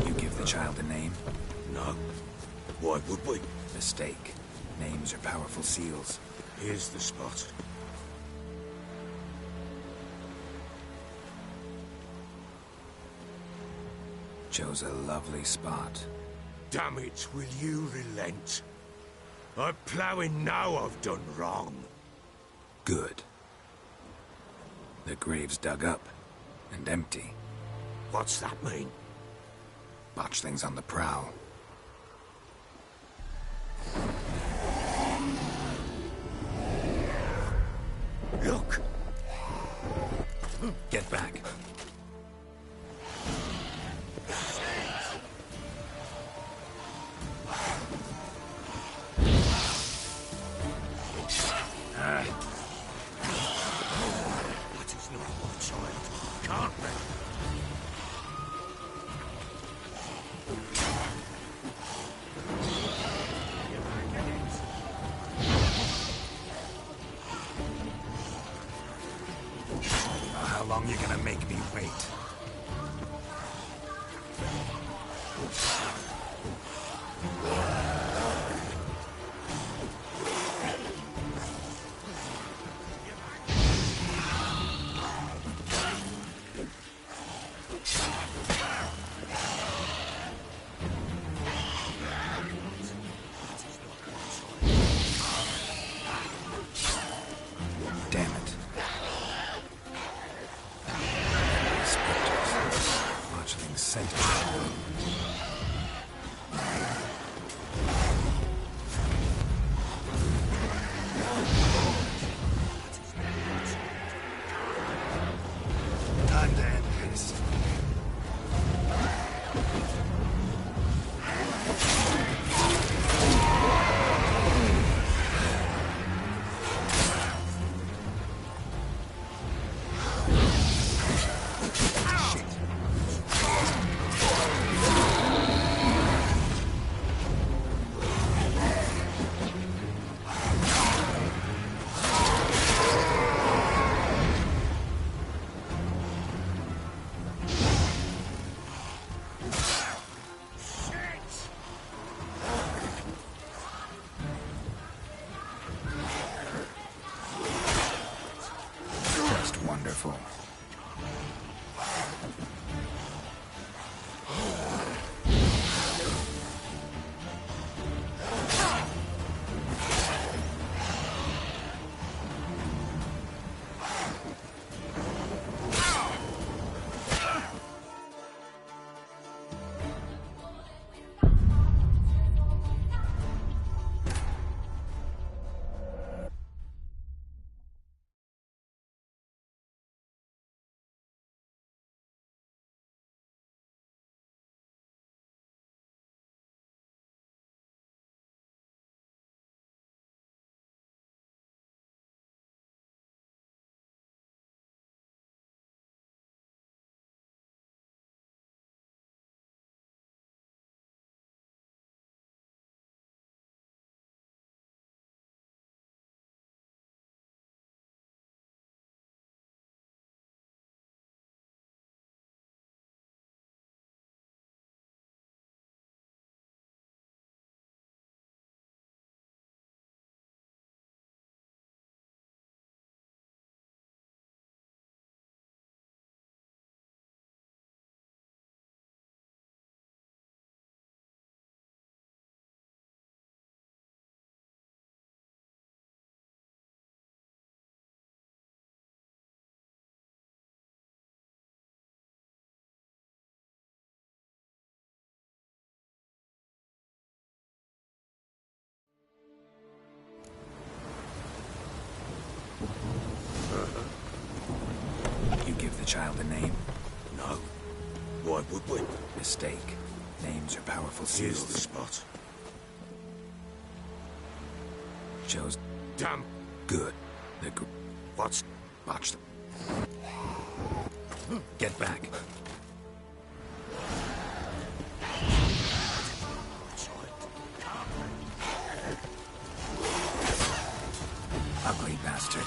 You give the child a name? No. Why would we? Mistake. Names are powerful seals. Here's the spot. Chose a lovely spot. Damn it, will you relent? I'm ploughing now I've done wrong. Good. The grave's dug up and empty. What's that mean? Botchlings on the prowl. Look! Get back. make me wait. Damn it. Spectres. Fledgling centaur. Time to end this. Just wonderful. You give the child a name? No. Why would we? Mistake. Names are powerful Here's seals. the spot. Chose Damn. good. The group. What's... Watch them. Get back. Ugly bastard.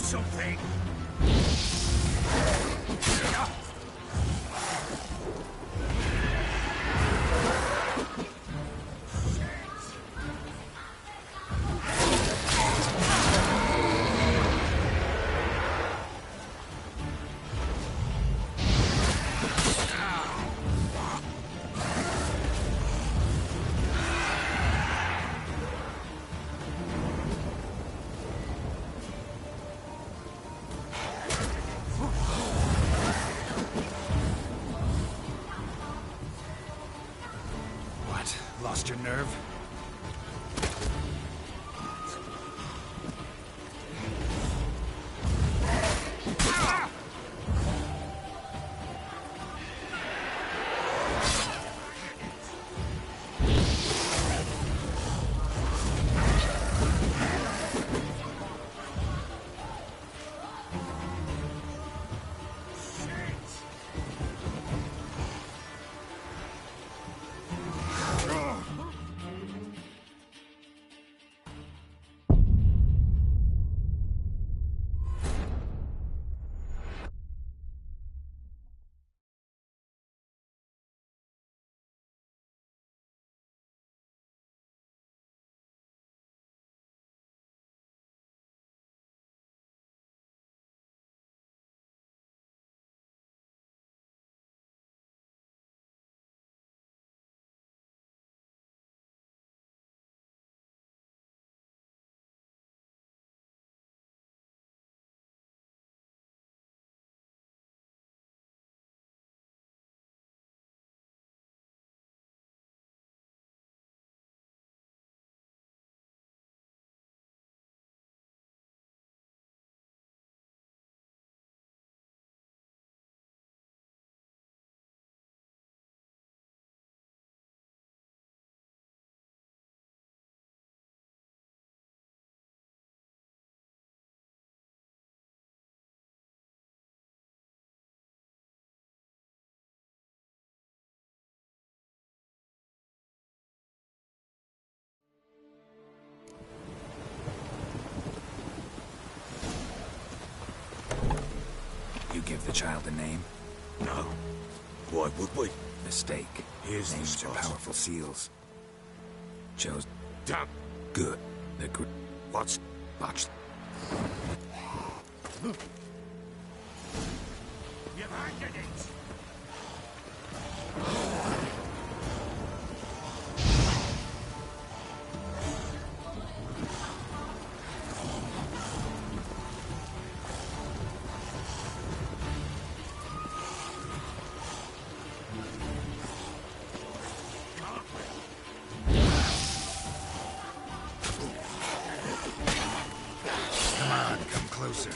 something! Lost your nerve? You give the child a name? No. Why would we? Mistake. Here's the Names are spot. powerful seals. Chose Damn. good. The good. What's... Botched. You've handed it! Come on, come closer.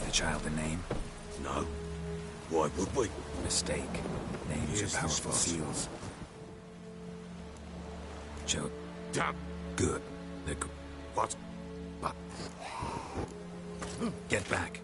The child a name? No. Why would we? Mistake. Names are powerful seals. Joe. Damn. Good. They're good. What? But. Get back.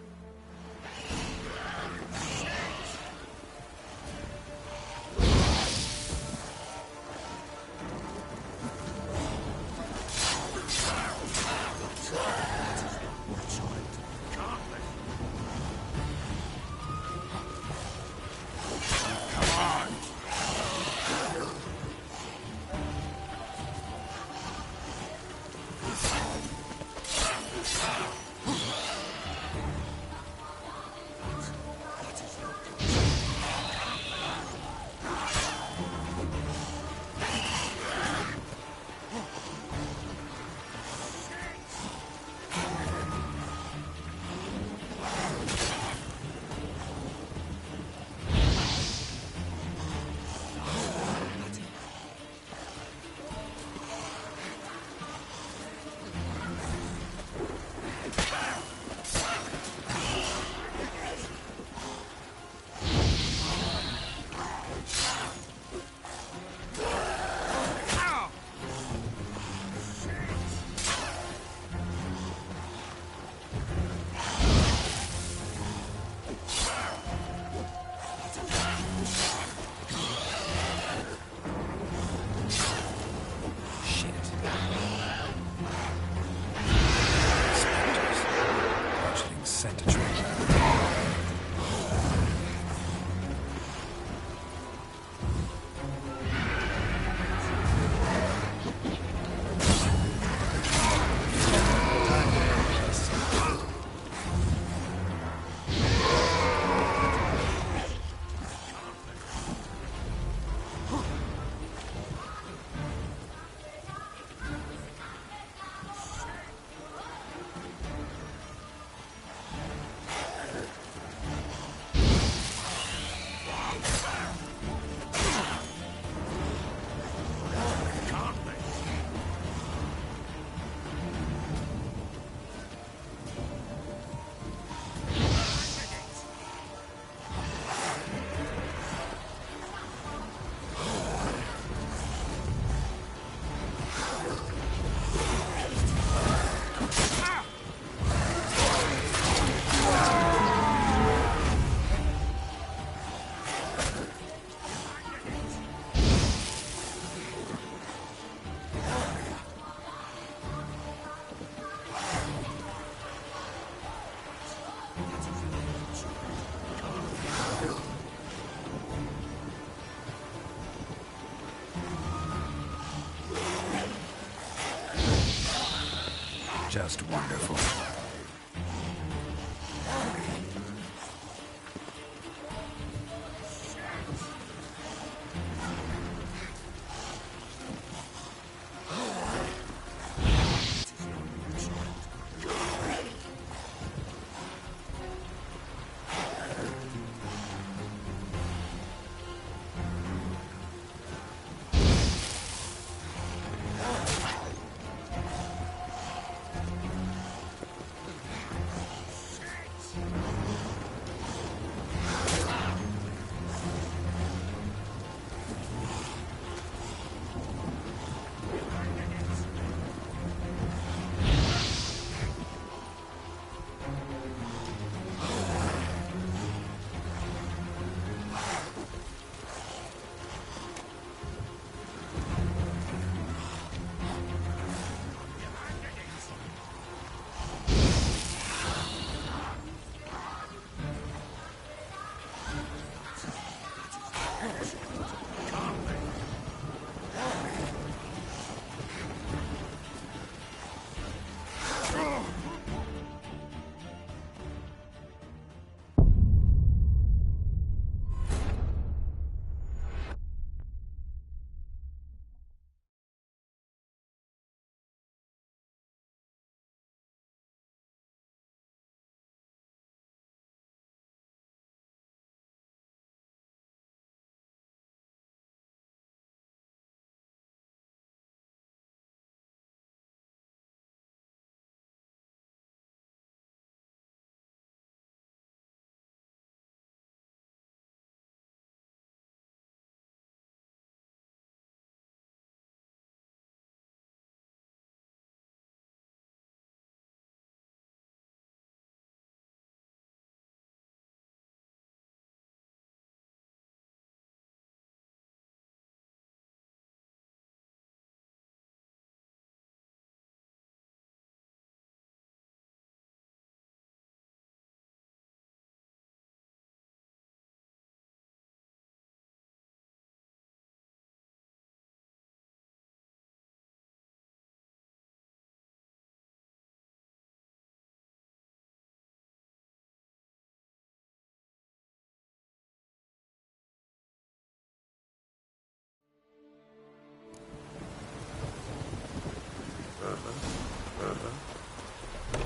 Just wonderful.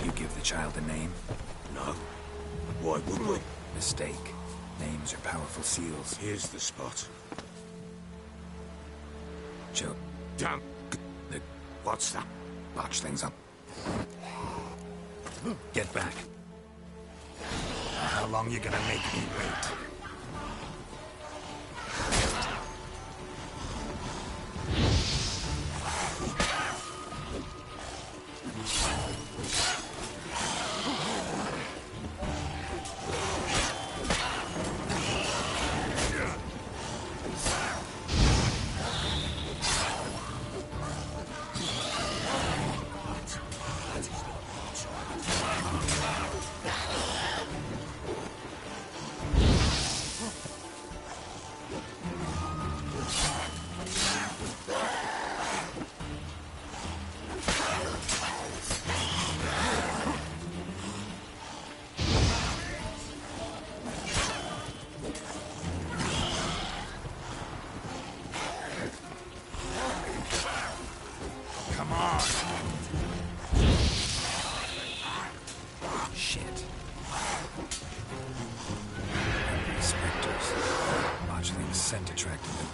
You give the child a name? No. Why would we? Mistake. Names are powerful seals. Here's the spot. Joe. Damn. What's that? Botch things up. Get back. How long you gonna make me wait? Scent attracted them.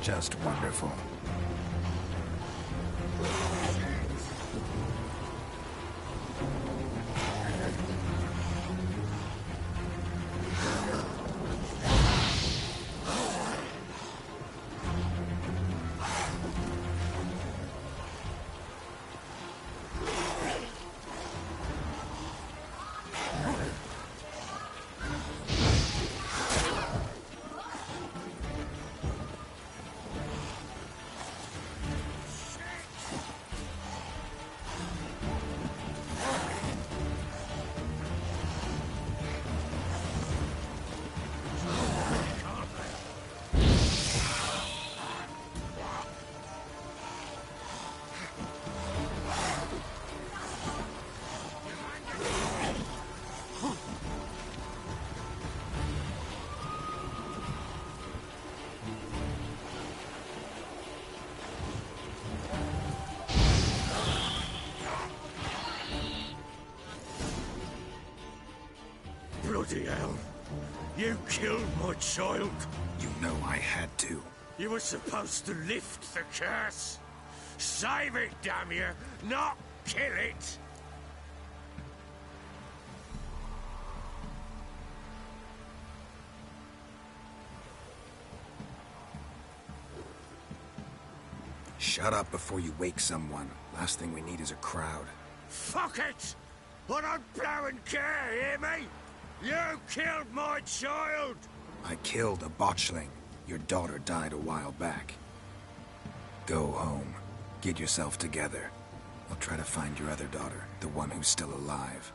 Just wonderful. Bloody hell. You killed my child. You know I had to. You were supposed to lift the curse. Save it, damn you, not kill it. Shut up before you wake someone. Last thing we need is a crowd. Fuck it! I don't blow and care, hear me? You killed my child! I killed a botchling. Your daughter died a while back. Go home. Get yourself together. I'll try to find your other daughter, the one who's still alive.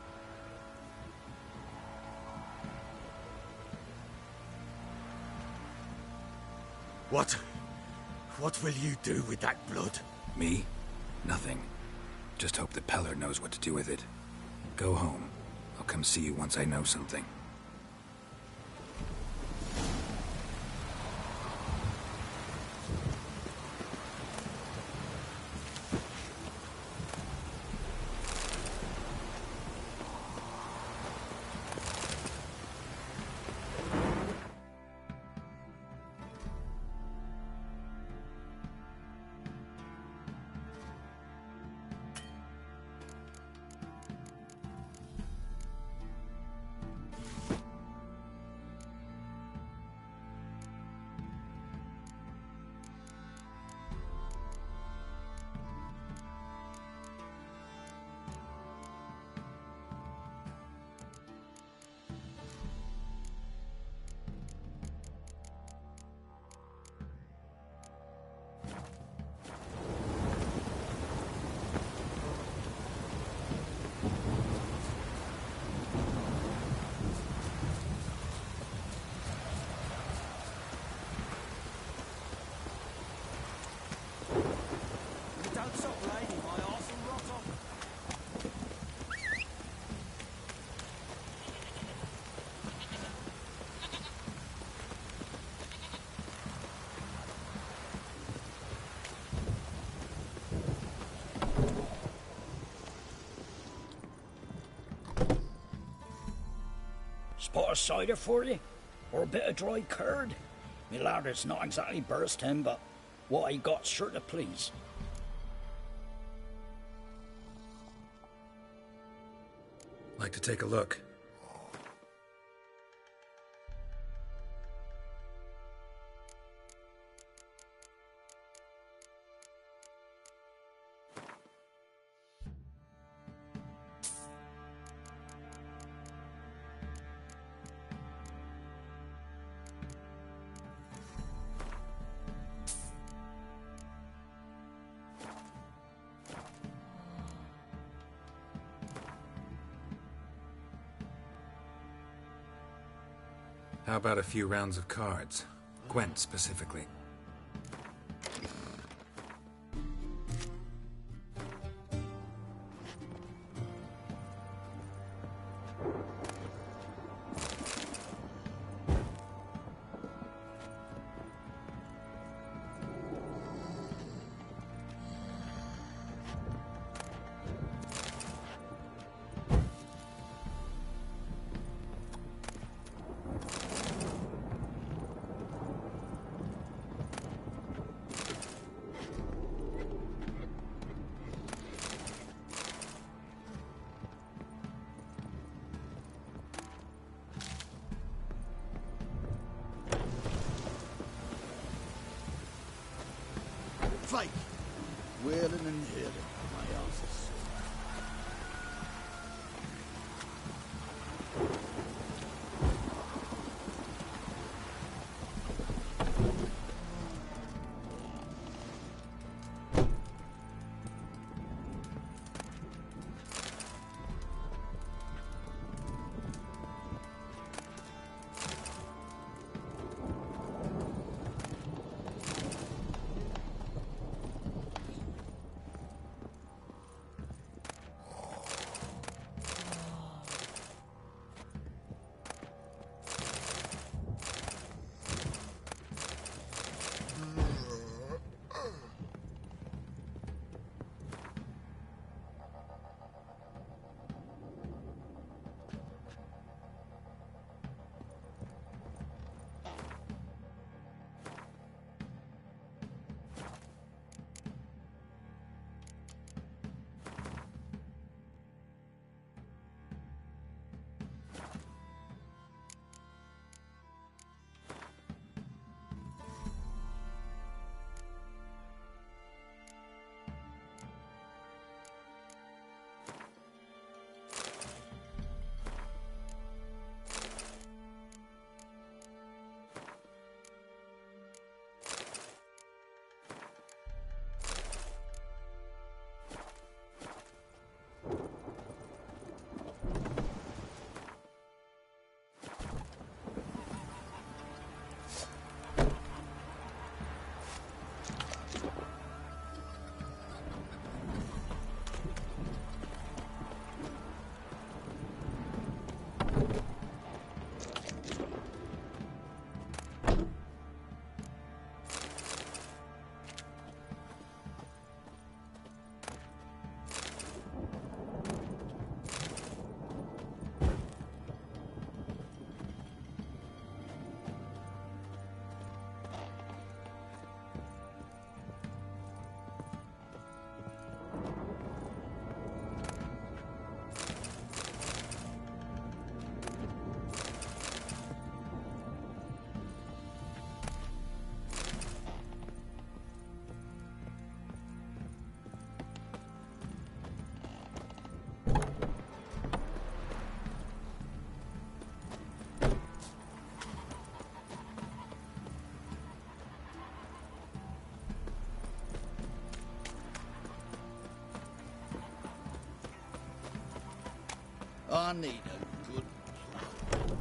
What will you do with that blood? Me? Nothing. Just hope that Peller knows what to do with it. Go home. I'll come see you once I know something. Spot of cider for you? Or a bit of dry curd? Me lad, it's not exactly bursting, but what I got's sure to please. Like to take a look. How about a few rounds of cards? Gwent, specifically. fake. Wailing and healing, my arse is sore. I need a good plow.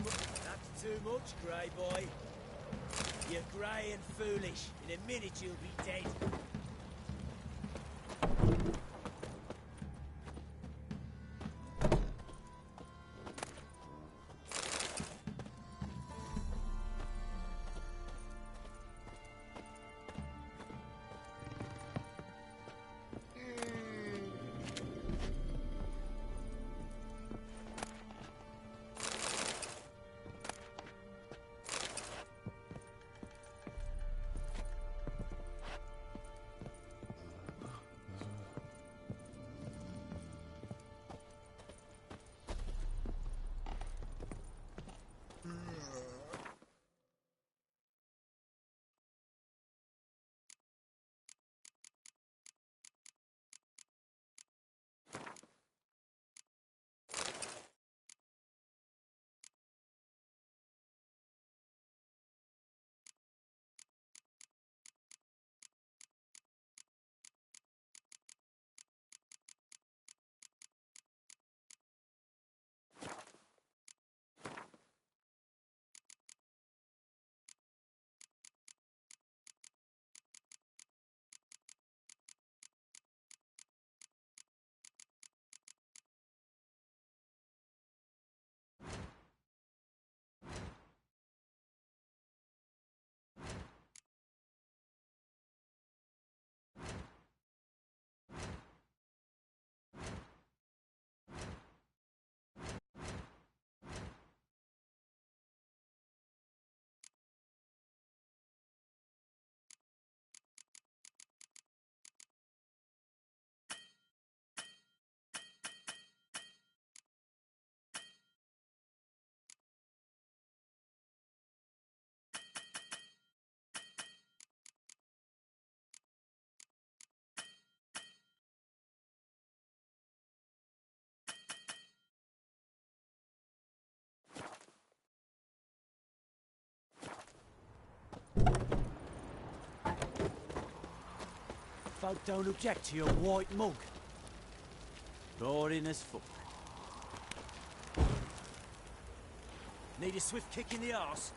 That's too much, Grey Boy. You're grey and foolish. In a minute you'll be dead. Folk don't object to your white mug. Boring as fuck. Need a swift kick in the arse?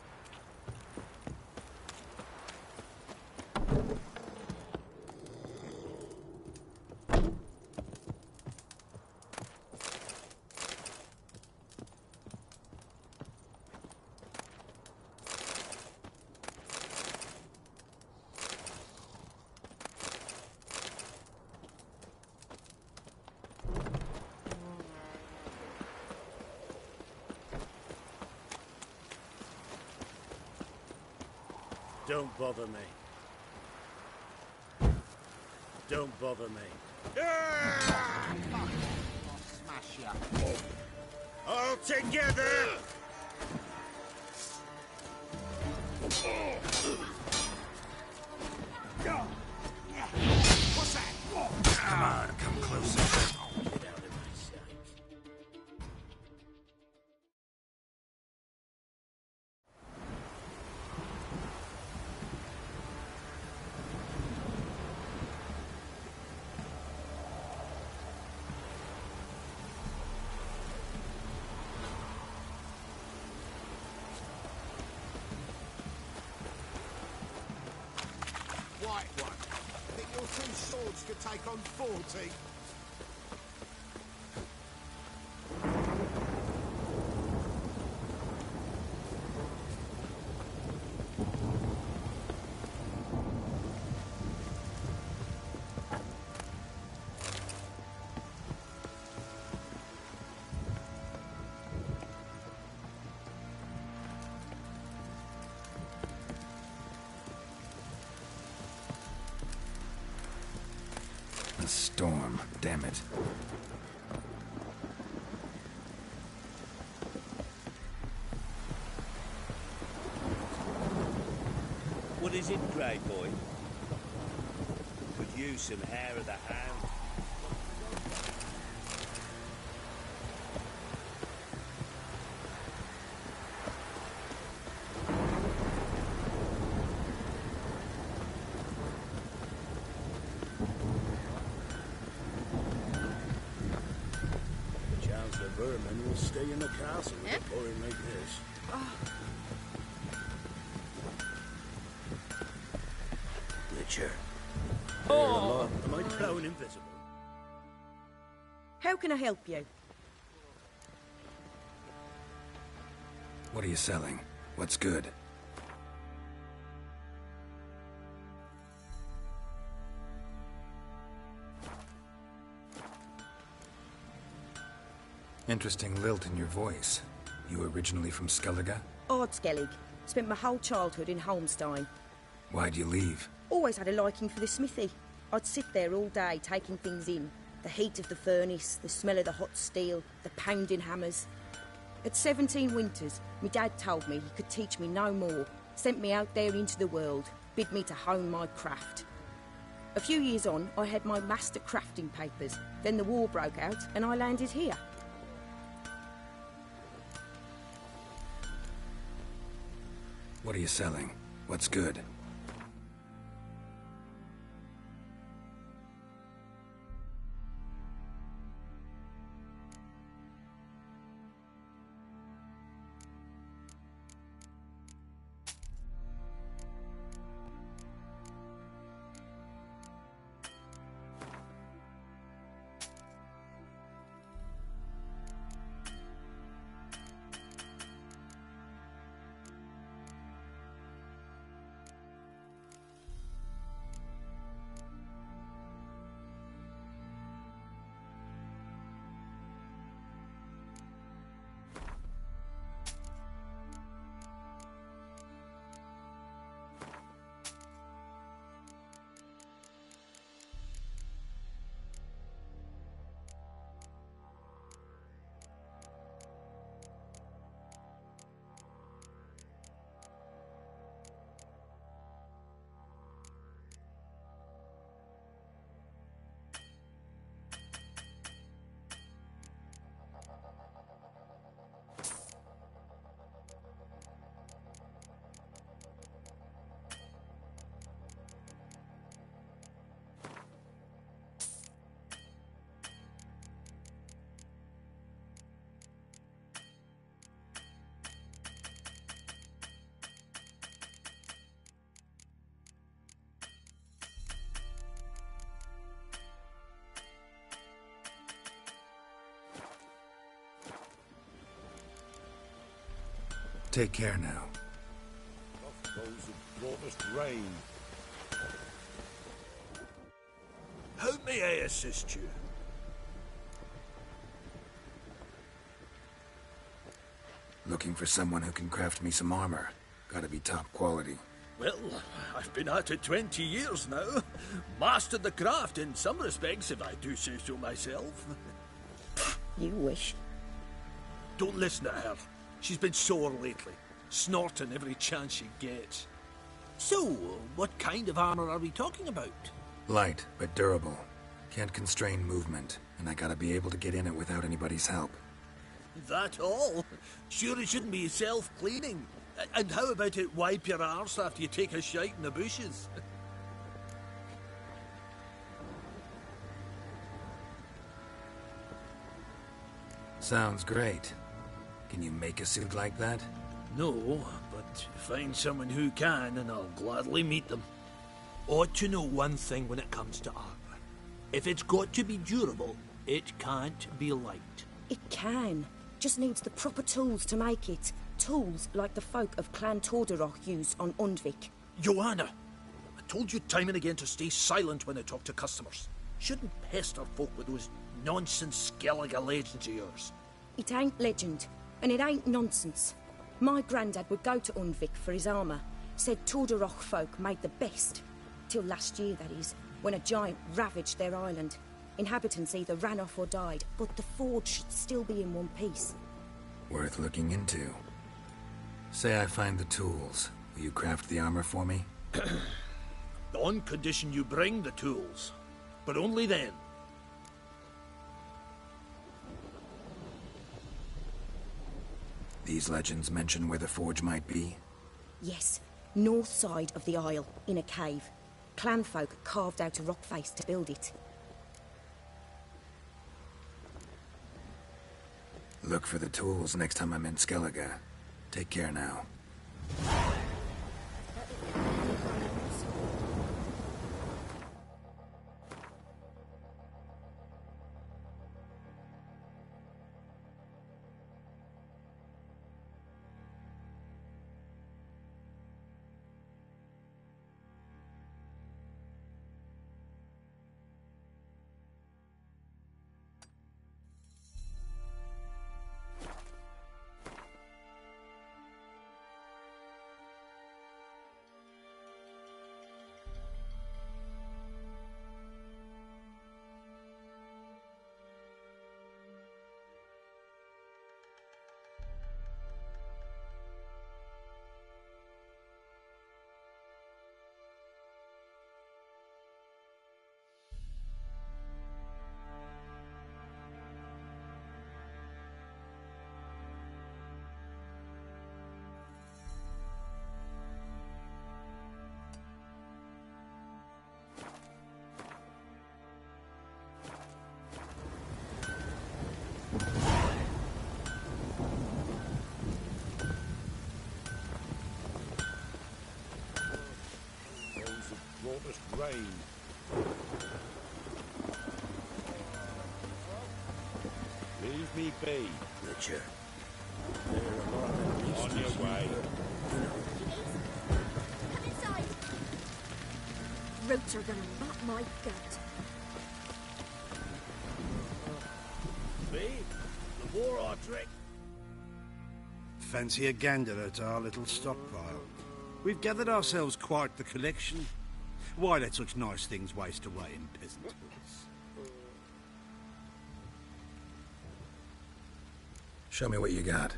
Don't bother me. Don't bother me. Smash ya. All together! What's that? Come on, come closer. Get out of my sight. White one. Think your two swords could take on 40? A storm, damn it. What is it, Grey Boy? Could use some hair of the hound. The Chancellor Vermin will stay in the castle with a pouring like this. creature. Oh! Am I prone invisible? How can I help you? What are you selling? What's good? Interesting lilt in your voice. You originally from Skellige? Ardskellig. Spent my whole childhood in Holmstein. Why'd you leave? Always had a liking for the smithy. I'd sit there all day taking things in. The heat of the furnace, the smell of the hot steel, the pounding hammers. At 17 winters, my dad told me he could teach me no more. Sent me out there into the world, bid me to hone my craft. A few years on, I had my master crafting papers. Then the war broke out and I landed here. What are you selling? What's good? Take care now. Off those who brought us rain. How may I assist you? Looking for someone who can craft me some armor. Gotta be top quality. Well, I've been at it 20 years now. Mastered the craft in some respects, if I do say so myself. You wish. Don't listen to her. She's been sore lately, snorting every chance she gets. So, what kind of armor are we talking about? Light, but durable. Can't constrain movement, and I gotta be able to get in it without anybody's help. That all? Sure it shouldn't be self-cleaning. And how about it wipe your arse after you take a shite in the bushes? Sounds great. Can you make a suit like that? No, but find someone who can and I'll gladly meet them. Ought to know one thing when it comes to armor. If it's got to be durable, it can't be light. It can. Just needs the proper tools to make it. Tools like the folk of Clan Torderoch use on Undvik. Joanna, I told you time and again to stay silent when I talk to customers. Shouldn't pester folk with those nonsense Skellige legends of yours. It ain't legend, and it ain't nonsense. My granddad would go to Undvik for his armour. Said Torderoch folk made the best. Till last year, that is, when a giant ravaged their island. Inhabitants either ran off or died, but the forge should still be in one piece. Worth looking into. Say I find the tools. Will you craft the armor for me? On condition you bring the tools. But only then. These legends mention where the forge might be? Yes, north side of the isle, in a cave. Clanfolk carved out a rock face to build it. Look for the tools next time I'm in Skellige. Take care now. water's drained. Leave me be. Butcher. On your way. Come inside. Roots are gonna rot my gut. Be? The war our trick. Fancy a gander at our little stockpile. We've gathered ourselves quite the collection. Why let such nice things waste away in peasant hoods? Show me what you got.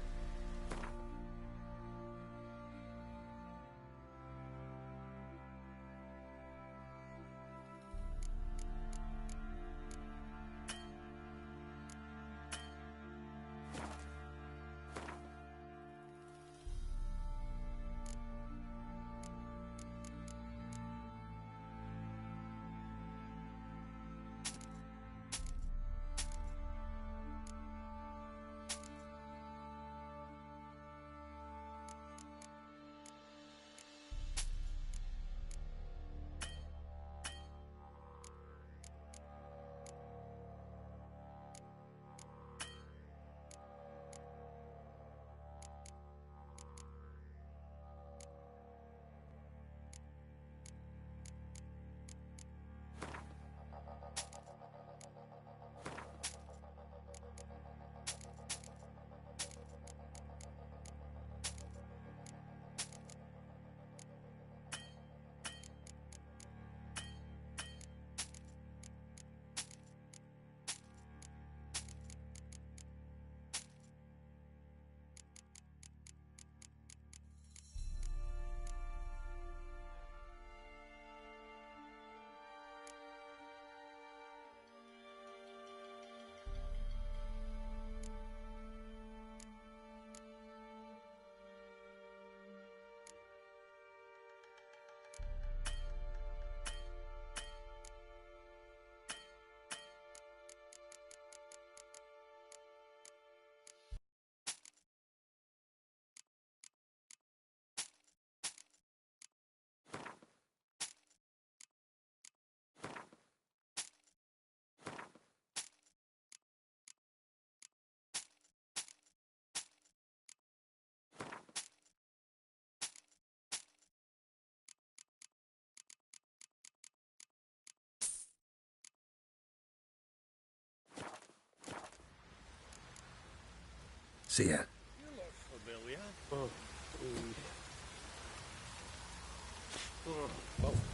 See ya. You look familiar. Both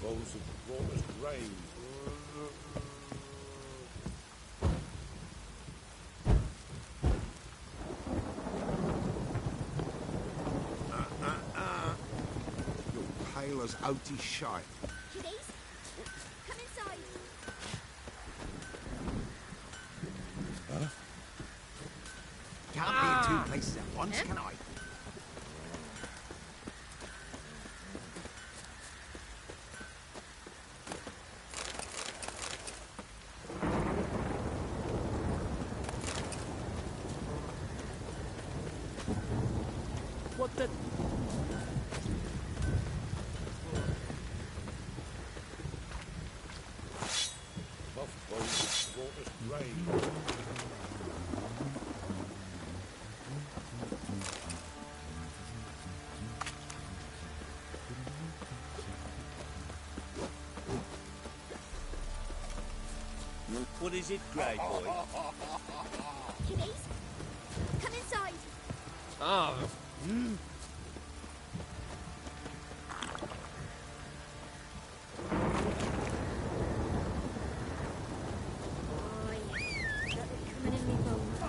bows of the water's drained. You're pale as oaty shite. Kiddies, come inside. Can't be in two places at once, can I? What the... Both bows of the water's drained. What is it, Grey Boy? Kiddies, come inside. Ah. Got it coming in me bones.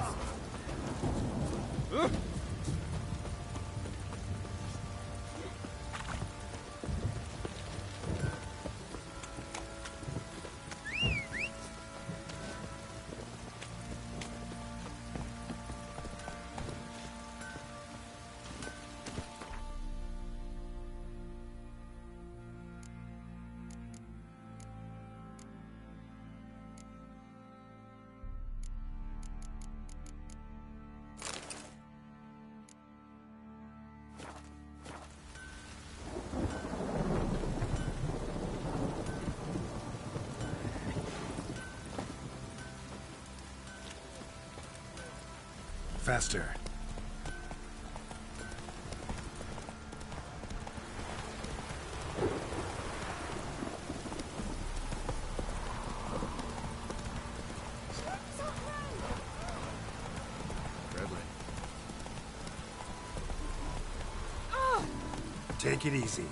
Faster. Take it easy.